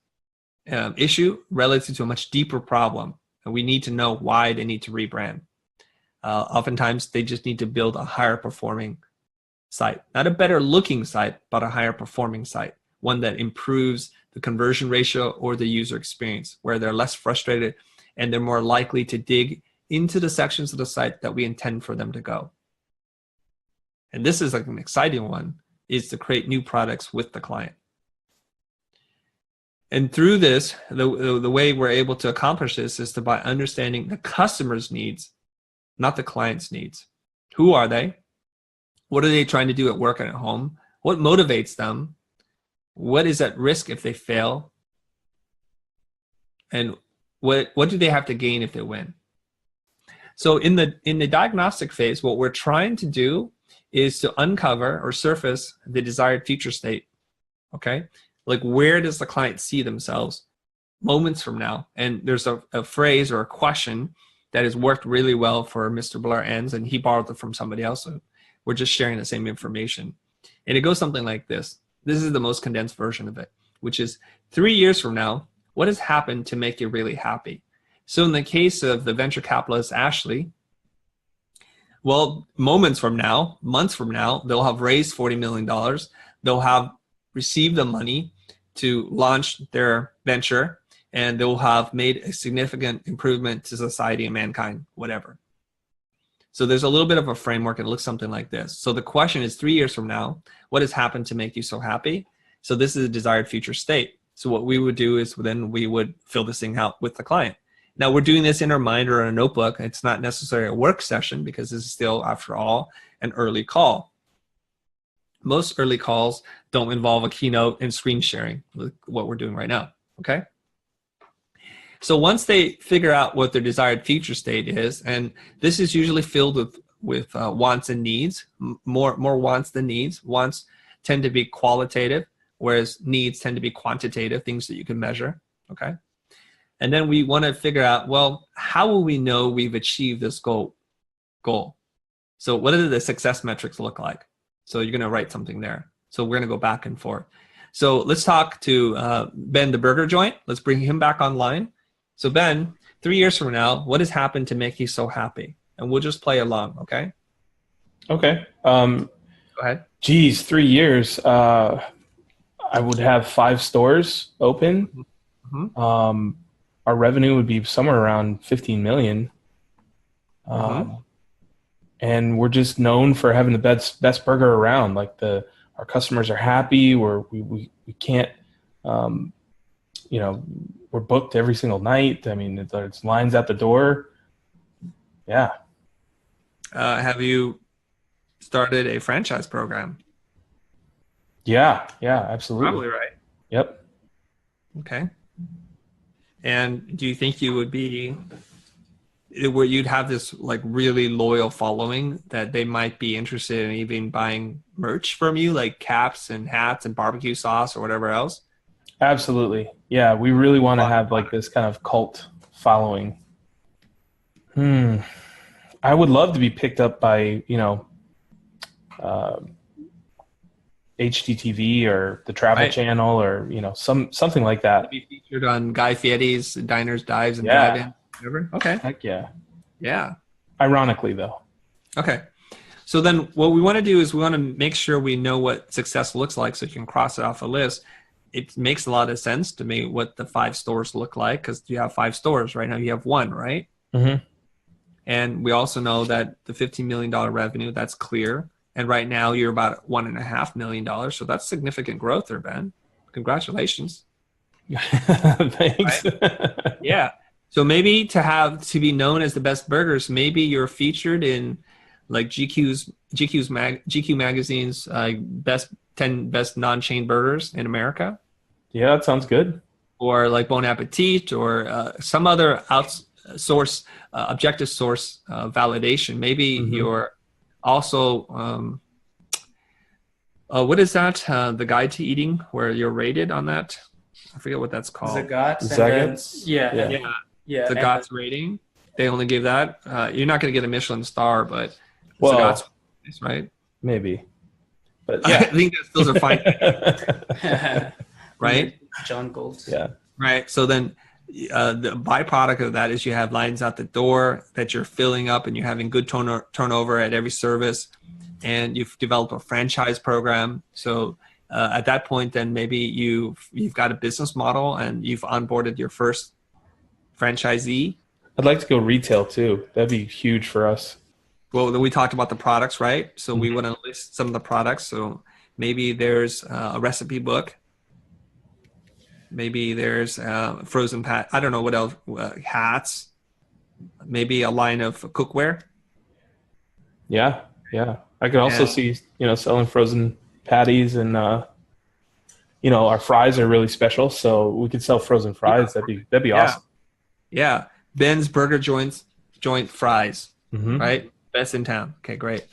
issue relative to a much deeper problem, and we need to know why they need to rebrand. Oftentimes, they just need to build a higher performing site, not a better looking site, but a higher performing site, one that improves the conversion ratio or the user experience, where they're less frustrated and they're more likely to dig into the sections of the site that we intend for them to go. And this is like an exciting one, is to create new products with the client. And through this, the way we're able to accomplish this is by understanding the customer's needs, not the client's needs. Who are they? What are they trying to do at work and at home? What motivates them? What is at risk if they fail? And what do they have to gain if they win? So in the diagnostic phase, what we're trying to do is to uncover or surface the desired future state. Okay? Like, where does the client see themselves moments from now? And there's a phrase or a question that has worked really well for Mr. Blair Enns, and he borrowed it from somebody else. So we're just sharing the same information. And it goes something like this. This is the most condensed version of it, which is 3 years from now, what has happened to make you really happy? So in the case of the venture capitalist, Ashley, well, moments from now, months from now, they'll have raised $40 million. They'll have received the money to launch their venture, and they'll have made a significant improvement to society and mankind, whatever. So there's a little bit of a framework. It looks something like this. So the question is, 3 years from now, what has happened to make you so happy? So this is a desired future state. So what we would do is then we would fill this thing out with the client. Now we're doing this in our mind or in a notebook. It's not necessarily a work session because this is still, after all, an early call. Most early calls don't involve a keynote and screen sharing, like what we're doing right now, okay? So once they figure out what their desired future state is, and this is usually filled with wants and needs, more wants than needs. Wants tend to be qualitative, whereas needs tend to be quantitative, things that you can measure, okay? And then we want to figure out, well, how will we know we've achieved this goal? So what do the success metrics look like? So you're going to write something there. So we're going to go back and forth. So let's talk to Ben, the burger joint. Let's bring him back online. So Ben, 3 years from now, what has happened to make you so happy? And we'll just play along, okay? Okay. Go ahead. Geez, 3 years. I would have 5 stores open. Mm-hmm. Our revenue would be somewhere around 15 million. And we're just known for having the best burger around. Like our customers are happy. We can't, we're booked every single night. I mean, there's lines at the door. Yeah. Have you started a franchise program? Yeah, absolutely. Probably right. Yep. Okay. And do you think you would be where you'd have this like really loyal following that they might be interested in even buying merch from you, like caps and hats and barbecue sauce or whatever else? Absolutely. Yeah, we really want to have like this kind of cult following. I would love to be picked up by, HGTV or the Travel Channel or, something like that. To be featured on Guy Fieri's Diners, Dives, and Yeah. Drive-In. Whatever. Okay. Heck yeah. Yeah. Ironically, though. Okay. So then what we want to do is we want to make sure we know what success looks like so you can cross it off a list. It makes a lot of sense to me what the 5 stores look like because you have 5 stores. Right now you have 1, right? Mm-hmm. And we also know that the $15 million revenue, that's clear. And right now you're about $1.5 million. So that's significant growth there, Ben. Congratulations. Thanks. Right? Yeah. So maybe to be known as the best burgers, maybe you're featured in like GQ magazine's 10 best non-chain burgers in America. Yeah, that sounds good. Or like Bon Appetit or some other objective source validation. Maybe you're also, what is that? The Guide to Eating, where you're rated on that? I forget what that's called. Zagat's. Yeah. The Zagat's rating. They only give that. You're not going to get a Michelin star, but well, Zagat's, right? Maybe. But yeah. I think those are fine. Right? John Gold. Yeah. Right. So then the byproduct of that is you have lines out the door that you're filling up and you're having good turnover at every service, and you've developed a franchise program. So at that point, then maybe you've got a business model and you've onboarded your first franchisee. I'd like to go retail too. That'd be huge for us. Well, then we talked about the products, right? So we want to list some of the products. So maybe there's a recipe book. Maybe there's frozen pat. I don't know what else. Hats. Maybe a line of cookware. Yeah. I could also see, selling frozen patties, and our fries are really special, so we could sell frozen fries. That'd be awesome. Yeah, Ben's Burger Joint fries, Mm-hmm. right? Best in town. Okay, great.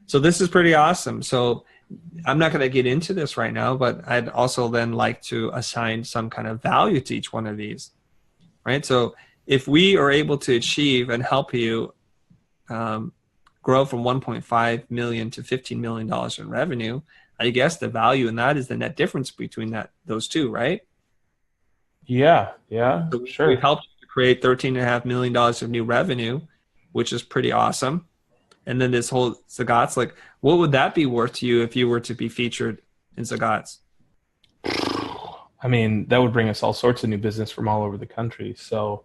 So this is pretty awesome. So I'm not going to get into this right now, but I'd also then like to assign some kind of value to each one of these, right? So if we are able to achieve and help you grow from 1.5 million to $15 million in revenue, I guess the value in that is the net difference between those two, right? Yeah, So sure. we've helped you to create $13.5 million of new revenue, which is pretty awesome. And then this whole Zagat's, like, what would that be worth to you if you were to be featured in Zagat's? I mean, that would bring us all sorts of new business from all over the country. So,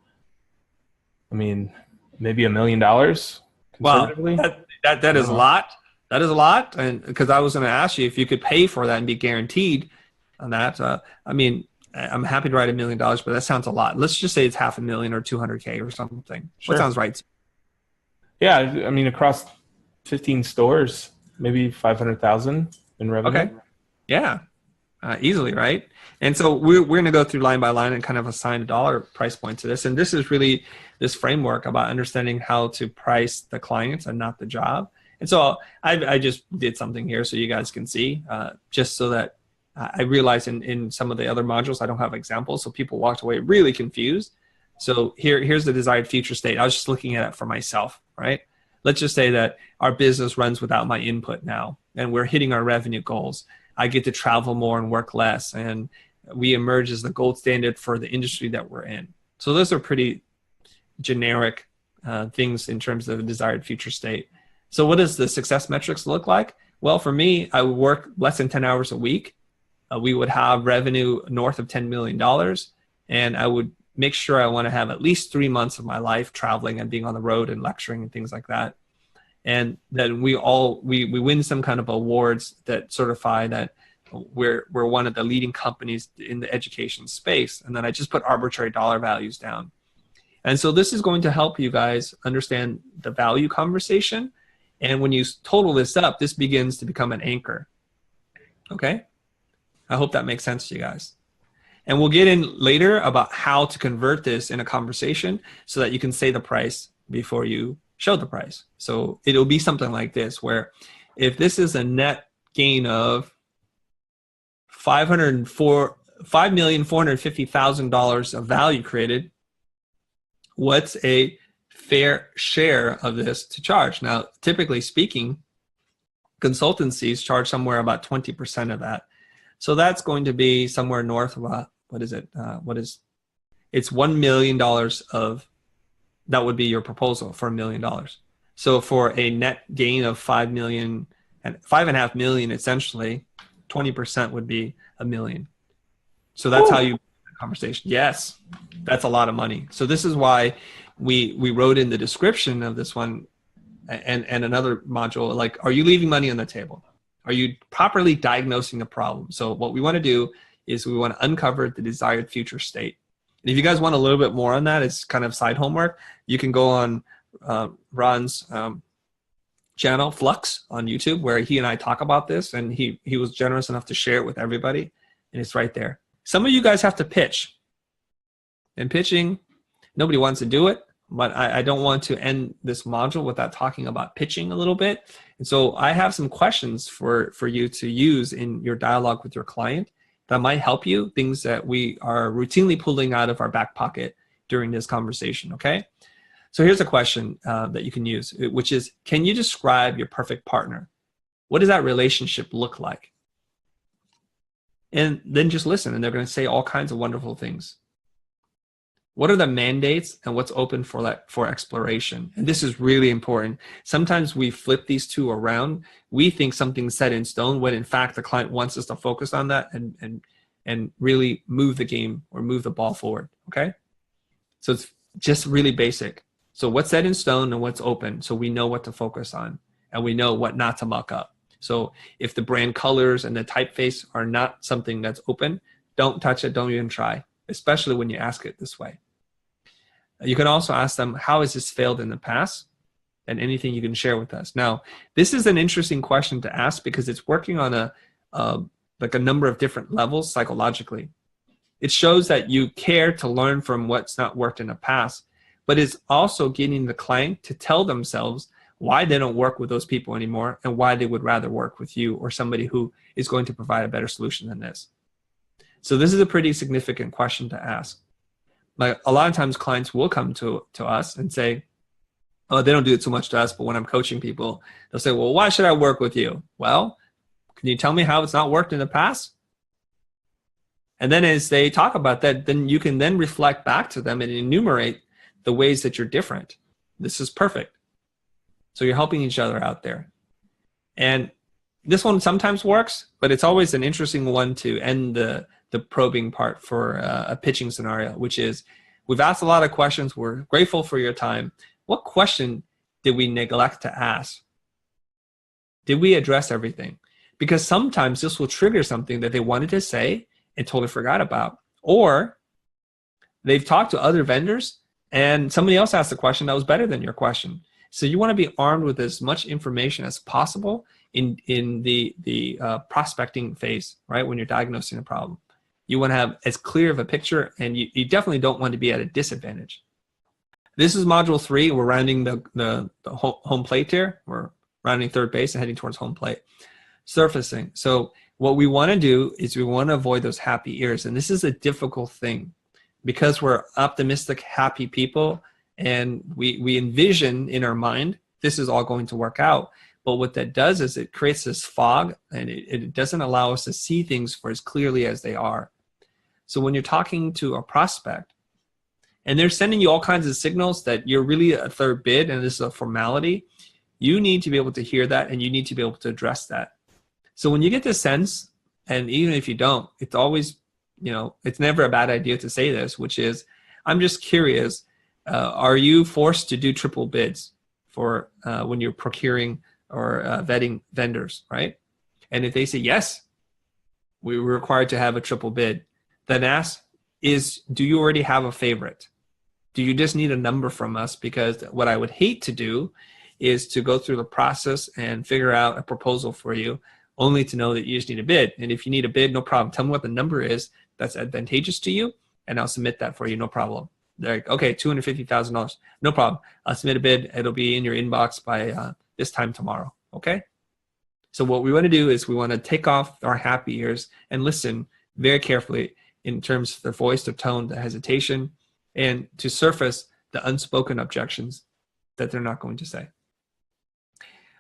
I mean, maybe $1 million conservatively. Wow, that is a lot. That is a lot. And because I was going to ask you if you could pay for that and be guaranteed on that. I mean, I'm happy to write $1 million, but that sounds a lot. Let's just say it's $500,000 or $200K or something. Sure. What sounds right? Yeah, I mean, across 15 stores, maybe 500,000 in revenue. Okay. Yeah, easily, right? And so we're going to go through line by line and kind of assign a dollar price point to this. And this is really this framework about understanding how to price the clients and not the job. And so I just did something here so you guys can see, just so that I realized in some of the other modules, I don't have examples. So people walked away really confused. So here's the desired future state. I was just looking at it for myself, right? Let's just say that our business runs without my input now, and we're hitting our revenue goals. I get to travel more and work less, and we emerge as the gold standard for the industry that we're in. So those are pretty generic things in terms of a desired future state. So what does the success metrics look like? Well, for me, I would work less than 10 hours a week. We would have revenue north of $10 million, and I would make sure I want to have at least 3 months of my life traveling and being on the road and lecturing and things like that. And then we win some kind of awards that certify that we're one of the leading companies in the education space. And then I just put arbitrary dollar values down. And so this is going to help you guys understand the value conversation. And when you total this up, this begins to become an anchor. Okay? I hope that makes sense to you guys. And we'll get in later about how to convert this in a conversation so that you can say the price before you show the price. So it'll be something like this, where if this is a net gain of $5,450,000 of value created, what's a fair share of this to charge? Now, typically speaking, consultancies charge somewhere about 20% of that. So that's going to be somewhere north of it's $1 million of, that would be your proposal for $1 million. So for a net gain of 5 million and 5.5 million, essentially 20% would be $1 million. So that's how you the conversation. Yes, that's a lot of money. So this is why we wrote in the description of this one and another module, like, are you leaving money on the table? Are you properly diagnosing the problem? So what we want to do is we want to uncover the desired future state. And if you guys want a little bit more on that, it's kind of side homework. You can go on Ron's channel, Flux, on YouTube, where he and I talk about this, and he was generous enough to share it with everybody, and it's right there. Some of you guys have to pitch. And pitching, nobody wants to do it, but I don't want to end this module without talking about pitching a little bit. And so I have some questions for you to use in your dialogue with your client that might help you, things that we are routinely pulling out of our back pocket during this conversation, okay? So here's a question that you can use, which is, can you describe your perfect partner? What does that relationship look like? And then just listen, and they're going to say all kinds of wonderful things. What are the mandates and what's open for exploration? And this is really important. Sometimes we flip these two around. We think something's set in stone when in fact the client wants us to focus on that and really move the game or move the ball forward, okay? So it's just really basic. So what's set in stone and what's open, so we know what to focus on and we know what not to muck up. So if the brand colors and the typeface are not something that's open, Don't touch it. Don't even try, especially when you ask it this way. You can also ask them, how has this failed in the past? And anything you can share with us. Now, this is an interesting question to ask because it's working on a number of different levels psychologically. It shows that you care to learn from what's not worked in the past, but it's also getting the client to tell themselves why they don't work with those people anymore and why they would rather work with you or somebody who is going to provide a better solution than this. So this is a pretty significant question to ask. Like a lot of times clients will come to us and say, oh, they don't do it so much to us, but when I'm coaching people, they'll say, well, why should I work with you? Well, can you tell me how it's not worked in the past? And then as they talk about that, then you can then reflect back to them and enumerate the ways that you're different. This is perfect. So you're helping each other out there. And this one sometimes works, but it's always an interesting one to end the probing part for a pitching scenario, which is, we've asked a lot of questions. We're grateful for your time. What question did we neglect to ask? Did we address everything? Because sometimes this will trigger something that they wanted to say and totally forgot about. Or they've talked to other vendors and somebody else asked a question that was better than your question. So you want to be armed with as much information as possible in the prospecting phase, right? When you're diagnosing a problem. You want to have as clear of a picture, and you definitely don't want to be at a disadvantage. This is module 3. We're rounding the home plate here. We're rounding third base and heading towards home plate. Surfacing. So what we want to do is we want to avoid those happy ears. And this is a difficult thing because we're optimistic, happy people, and we envision in our mind this is all going to work out. But what that does is it creates this fog, and it doesn't allow us to see things for as clearly as they are. So when you're talking to a prospect, and they're sending you all kinds of signals that you're really a third bid and this is a formality, you need to be able to hear that, and you need to be able to address that. So when you get this sense, and even if you don't, it's always, it's never a bad idea to say this, which is, I'm just curious, are you forced to do triple bids for when you're procuring or vetting vendors, right? And if they say, yes, we're required to have a triple bid, then ask, do you already have a favorite? Do you just need a number from us? Because what I would hate to do is to go through the process and figure out a proposal for you, only to know that you just need a bid. And if you need a bid, no problem. Tell me what the number is that's advantageous to you, and I'll submit that for you, no problem. They're like, okay, $250,000, no problem. I'll submit a bid. It'll be in your inbox by this time tomorrow, okay? So what we want to do is we want to take off our happy ears and listen very carefully in terms of their voice, their tone, the hesitation, and to surface the unspoken objections that they're not going to say.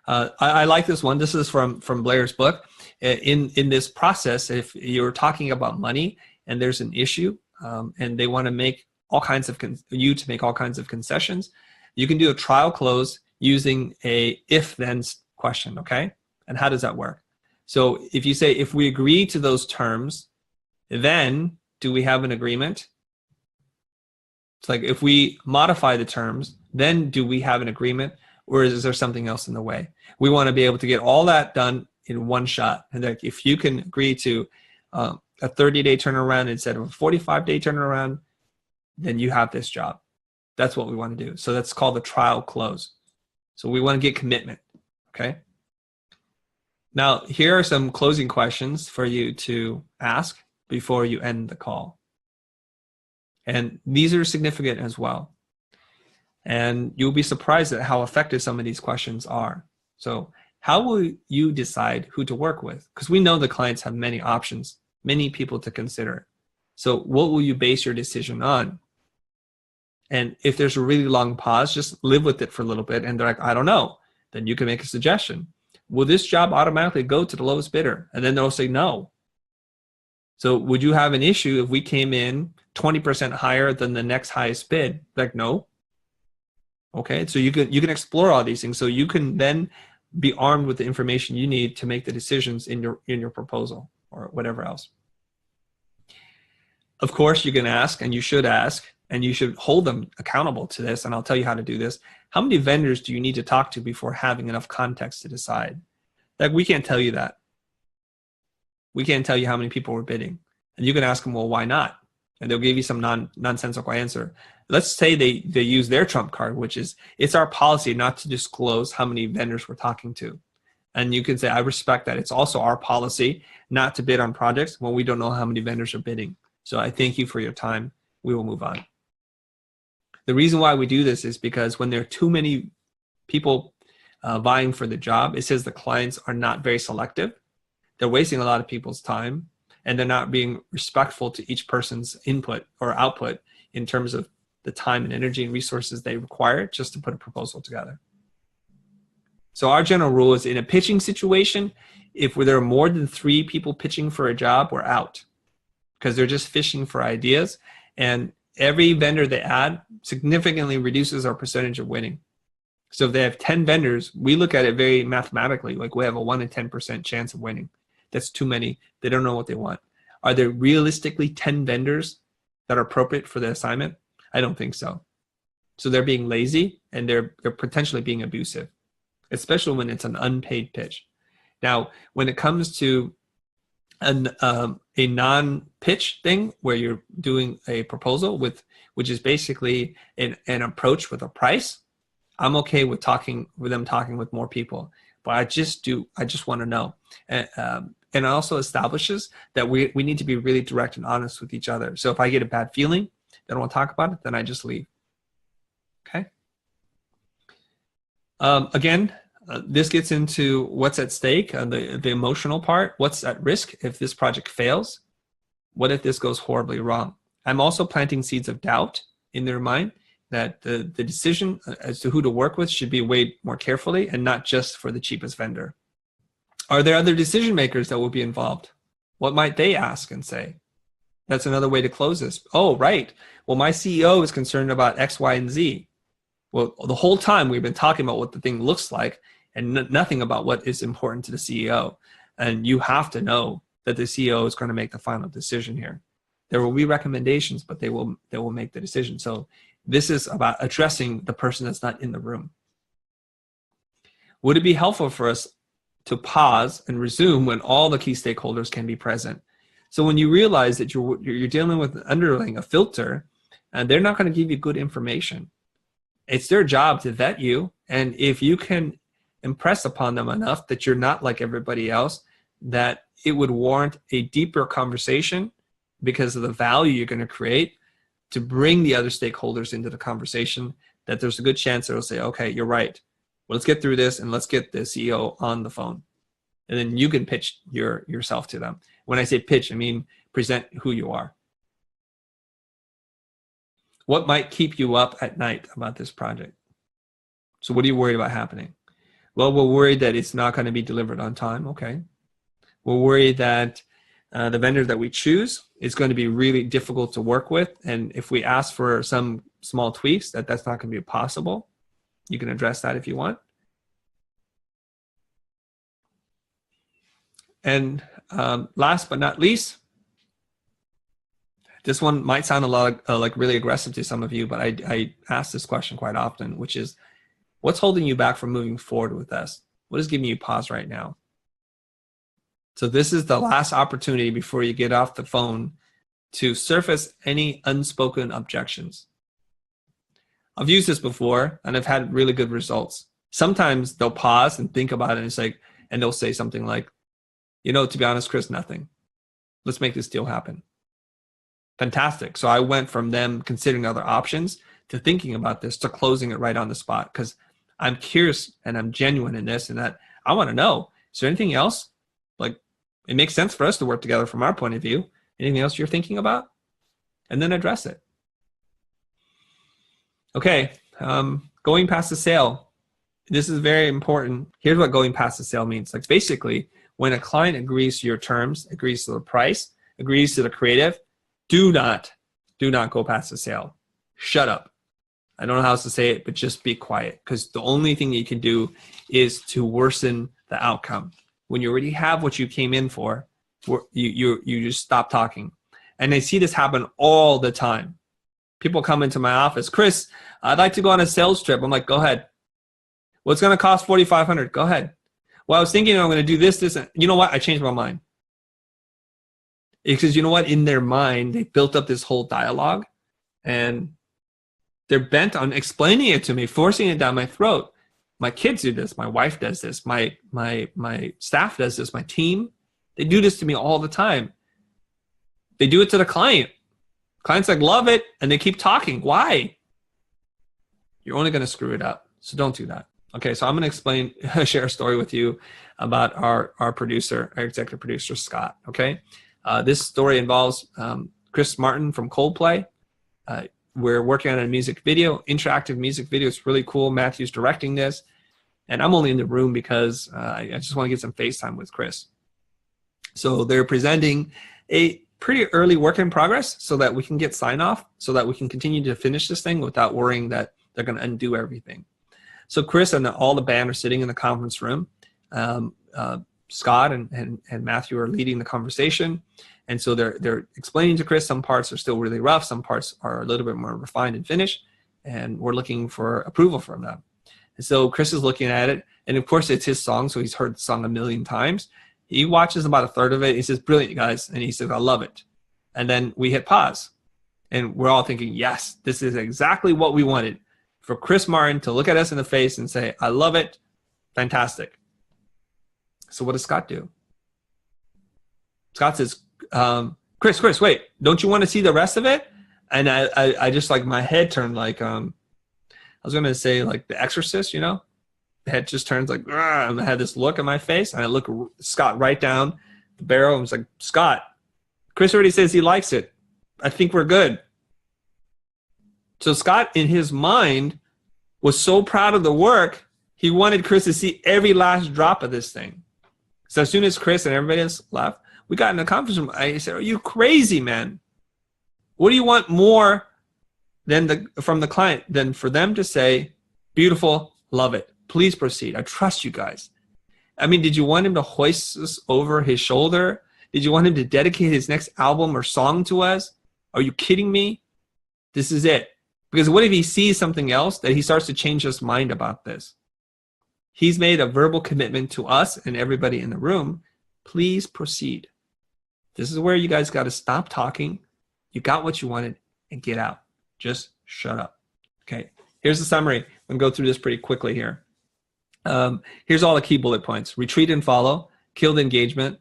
I like this one. This is from Blair's book. In this process, if you're talking about money and there's an issue and they want to make all kinds of make all kinds of concessions, you can do a trial close using a if-then question, okay? And how does that work? So if you say, if we agree to those terms, then do we have an agreement? It's like, if we modify the terms, then do we have an agreement, or is there something else in the way? We want to be able to get all that done in one shot. And like, if you can agree to a 30-day turnaround instead of a 45-day turnaround, then you have this job. That's what we want to do. So that's called the trial close. So we want to get commitment, okay? Now, here are some closing questions for you to ask before you end the call. And these are significant as well. And you'll be surprised at how effective some of these questions are. So how will you decide who to work with? Because we know the clients have many options, many people to consider. So what will you base your decision on? And if there's a really long pause, just live with it for a little bit. And they're like, I don't know. Then you can make a suggestion. Will this job automatically go to the lowest bidder? And then they'll say no. So would you have an issue if we came in 20% higher than the next highest bid? Like, no. Okay, so you can explore all these things. So you can then be armed with the information you need to make the decisions in your proposal or whatever else. Of course, you can ask, and you should ask, and you should hold them accountable to this, and I'll tell you how to do this. How many vendors do you need to talk to before having enough context to decide? Like, we can't tell you that. We can't tell you how many people we're bidding. And you can ask them, well, why not? And they'll give you some nonsensical answer. Let's say they use their trump card, which is, it's our policy not to disclose how many vendors we're talking to. And you can say, I respect that. It's also our policy not to bid on projects when we don't know how many vendors are bidding. So I thank you for your time. We will move on. The reason why we do this is because when there are too many people vying for the job, it says the clients are not very selective. They're wasting a lot of people's time, and they're not being respectful to each person's input or output in terms of the time and energy and resources they require just to put a proposal together. So our general rule is, in a pitching situation, if there are more than 3 people pitching for a job, we're out, because they're just fishing for ideas. And every vendor they add significantly reduces our percentage of winning. So if they have 10 vendors, we look at it very mathematically, like we have a 1 in 10% chance of winning. That's too many. They don't know what they want. Are there realistically 10 vendors that are appropriate for the assignment? I don't think so. So they're being lazy, and they're potentially being abusive, especially when it's an unpaid pitch. Now, when it comes to a non-pitch thing where you're doing a proposal which is basically an approach with a price, I'm okay with them talking with more people. But I just want to know. And it also establishes that we need to be really direct and honest with each other. So if I get a bad feeling, they don't want to talk about it, then I just leave. Okay. Again, this gets into what's at stake, the emotional part. What's at risk if this project fails? What if this goes horribly wrong? I'm also planting seeds of doubt in their mind that the decision as to who to work with should be weighed more carefully, and not just for the cheapest vendor. Are there other decision makers that will be involved? What might they ask and say? That's another way to close this. Oh, right. Well, my CEO is concerned about X, Y, and Z. Well, the whole time we've been talking about what the thing looks like, and nothing about what is important to the CEO. And you have to know that the CEO is going to make the final decision here. There will be recommendations, but they will make the decision. So this is about addressing the person that's not in the room. Would it be helpful for us to pause and resume when all the key stakeholders can be present? So when you realize that you're dealing with underlying a filter, and they're not going to give you good information, it's their job to vet you. And if you can impress upon them enough that you're not like everybody else, that it would warrant a deeper conversation because of the value you're going to create, to bring the other stakeholders into the conversation, that there's a good chance they'll say, okay, you're right. Well, let's get through this and let's get the CEO on the phone. And then you can pitch yourself to them. When I say pitch, I mean present who you are. What might keep you up at night about this project? So what are you worried about happening? Well, we're worried that it's not going to be delivered on time. Okay. We're worried that the vendor that we choose is going to be really difficult to work with. And if we ask for some small tweaks, that's not going to be possible. You can address that if you want. And last but not least, this one might sound a lot like really aggressive to some of you, but I ask this question quite often, which is, what's holding you back from moving forward with us? What is giving you pause right now? So this is the last opportunity before you get off the phone to surface any unspoken objections. I've used this before and I've had really good results. Sometimes they'll pause and think about it, and they'll say something like, to be honest, Chris, nothing. Let's make this deal happen. Fantastic. So I went from them considering other options to thinking about this to closing it right on the spot, because I'm curious and I'm genuine in this, and that I want to know, is there anything else? Like, it makes sense for us to work together from our point of view. Anything else you're thinking about? And then address it. Okay, going past the sale. This is very important. Here's what going past the sale means. Like, basically, when a client agrees to your terms, agrees to the price, agrees to the creative, do not go past the sale. Shut up. I don't know how else to say it, but just be quiet, because the only thing that you can do is to worsen the outcome. When you already have what you came in for, you just stop talking. And I see this happen all the time. People come into my office, Chris, I'd like to go on a sales trip. I'm like, go ahead. Well, it's going to cost $4,500. Go ahead. Well, I was thinking I'm going to do this, and you know what? I changed my mind. Because you know what? In their mind, they built up this whole dialogue, and they're bent on explaining it to me, forcing it down my throat. My kids do this. My wife does this. My staff does this. My team, they do this to me all the time. They do it to the client. Clients like love it, and they keep talking. Why? You're only going to screw it up. So don't do that. Okay, so I'm going to share a story with you about our producer, our executive producer, Scott. Okay, this story involves Chris Martin from Coldplay. We're working on a music video, interactive music video. It's really cool. Matthew's directing this. And I'm only in the room because I just want to get some FaceTime with Chris. So they're presenting a pretty early work in progress so that we can get sign off, so that we can continue to finish this thing without worrying that they're going to undo everything. So Chris and all the band are sitting in the conference room. Scott and Matthew are leading the conversation. And so they're explaining to Chris, some parts are still really rough, some parts are a little bit more refined and finished, and we're looking for approval from them. And so Chris is looking at it, and of course it's his song, so he's heard the song a million times. He watches about a third of it. He says, "Brilliant, guys." And he says, "I love it." And then we hit pause, and we're all thinking, yes, this is exactly what we wanted, for Chris Martin to look at us in the face and say, "I love it, fantastic." So what does Scott do? Scott says, Chris, wait, don't you want to see the rest of it? And I just, like, my head turned like, I was going to say like The Exorcist, you know? The head just turns like, and I had this look on my face, and I look Scott right down the barrel and was like, "Scott, Chris already says he likes it. I think we're good." So Scott, in his mind, was so proud of the work, he wanted Chris to see every last drop of this thing. So as soon as Chris and everybody else left, we got in the conference room. I said, "Are you crazy, man? What do you want more from the client than for them to say, 'Beautiful, love it. Please proceed. I trust you guys.'" I mean, did you want him to hoist us over his shoulder? Did you want him to dedicate his next album or song to us? Are you kidding me? This is it. Because what if he sees something else that he starts to change his mind about this? He's made a verbal commitment to us and everybody in the room. Please proceed. This is where you guys got to stop talking. You got what you wanted, and get out. Just shut up. Okay, here's the summary. I'm going to go through this pretty quickly here. Here's all the key bullet points. Retreat and follow. Kill the engagement.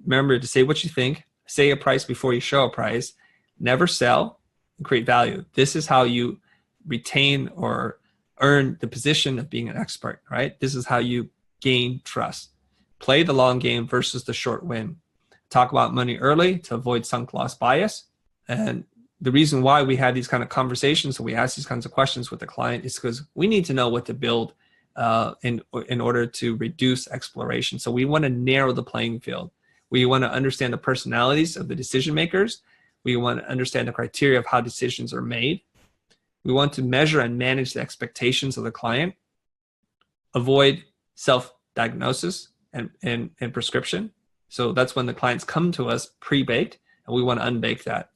Remember to say what you think. Say a price before you show a price. Never sell. And create value. This is how you retain or earn the position of being an expert, right? This is how you gain trust. Play the long game versus the short win. Talk about money early to avoid sunk loss bias. And the reason why we had these kind of conversations and we ask these kinds of questions with the client is because we need to know what to build in order to reduce exploration. So we want to narrow the playing field. We want to understand the personalities of the decision makers. We want to understand the criteria of how decisions are made. We want to measure and manage the expectations of the client. Avoid self-diagnosis and prescription. So that's when the clients come to us pre-baked, and we want to unbake that.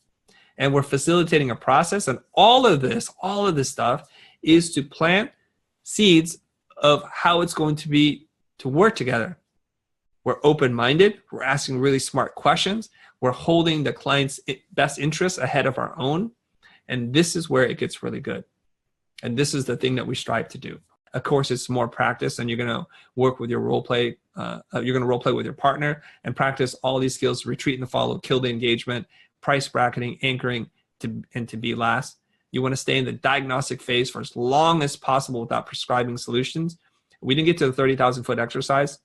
And we're facilitating a process, and all of this stuff is to plant seeds of how it's going to be to work together. We're open-minded. We're asking really smart questions. We're holding the client's best interests ahead of our own. And this is where it gets really good. And this is the thing that we strive to do. Of course, it's more practice, and you're going to work with your role play. You're going to role play with your partner and practice all these skills: retreat and follow, kill the engagement, price bracketing, anchoring, and to be last. You want to stay in the diagnostic phase for as long as possible without prescribing solutions. We didn't get to the 30,000 foot exercise.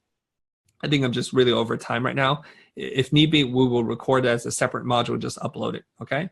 I think I'm just really over time right now. If need be, we will record that as a separate module, just upload it, okay?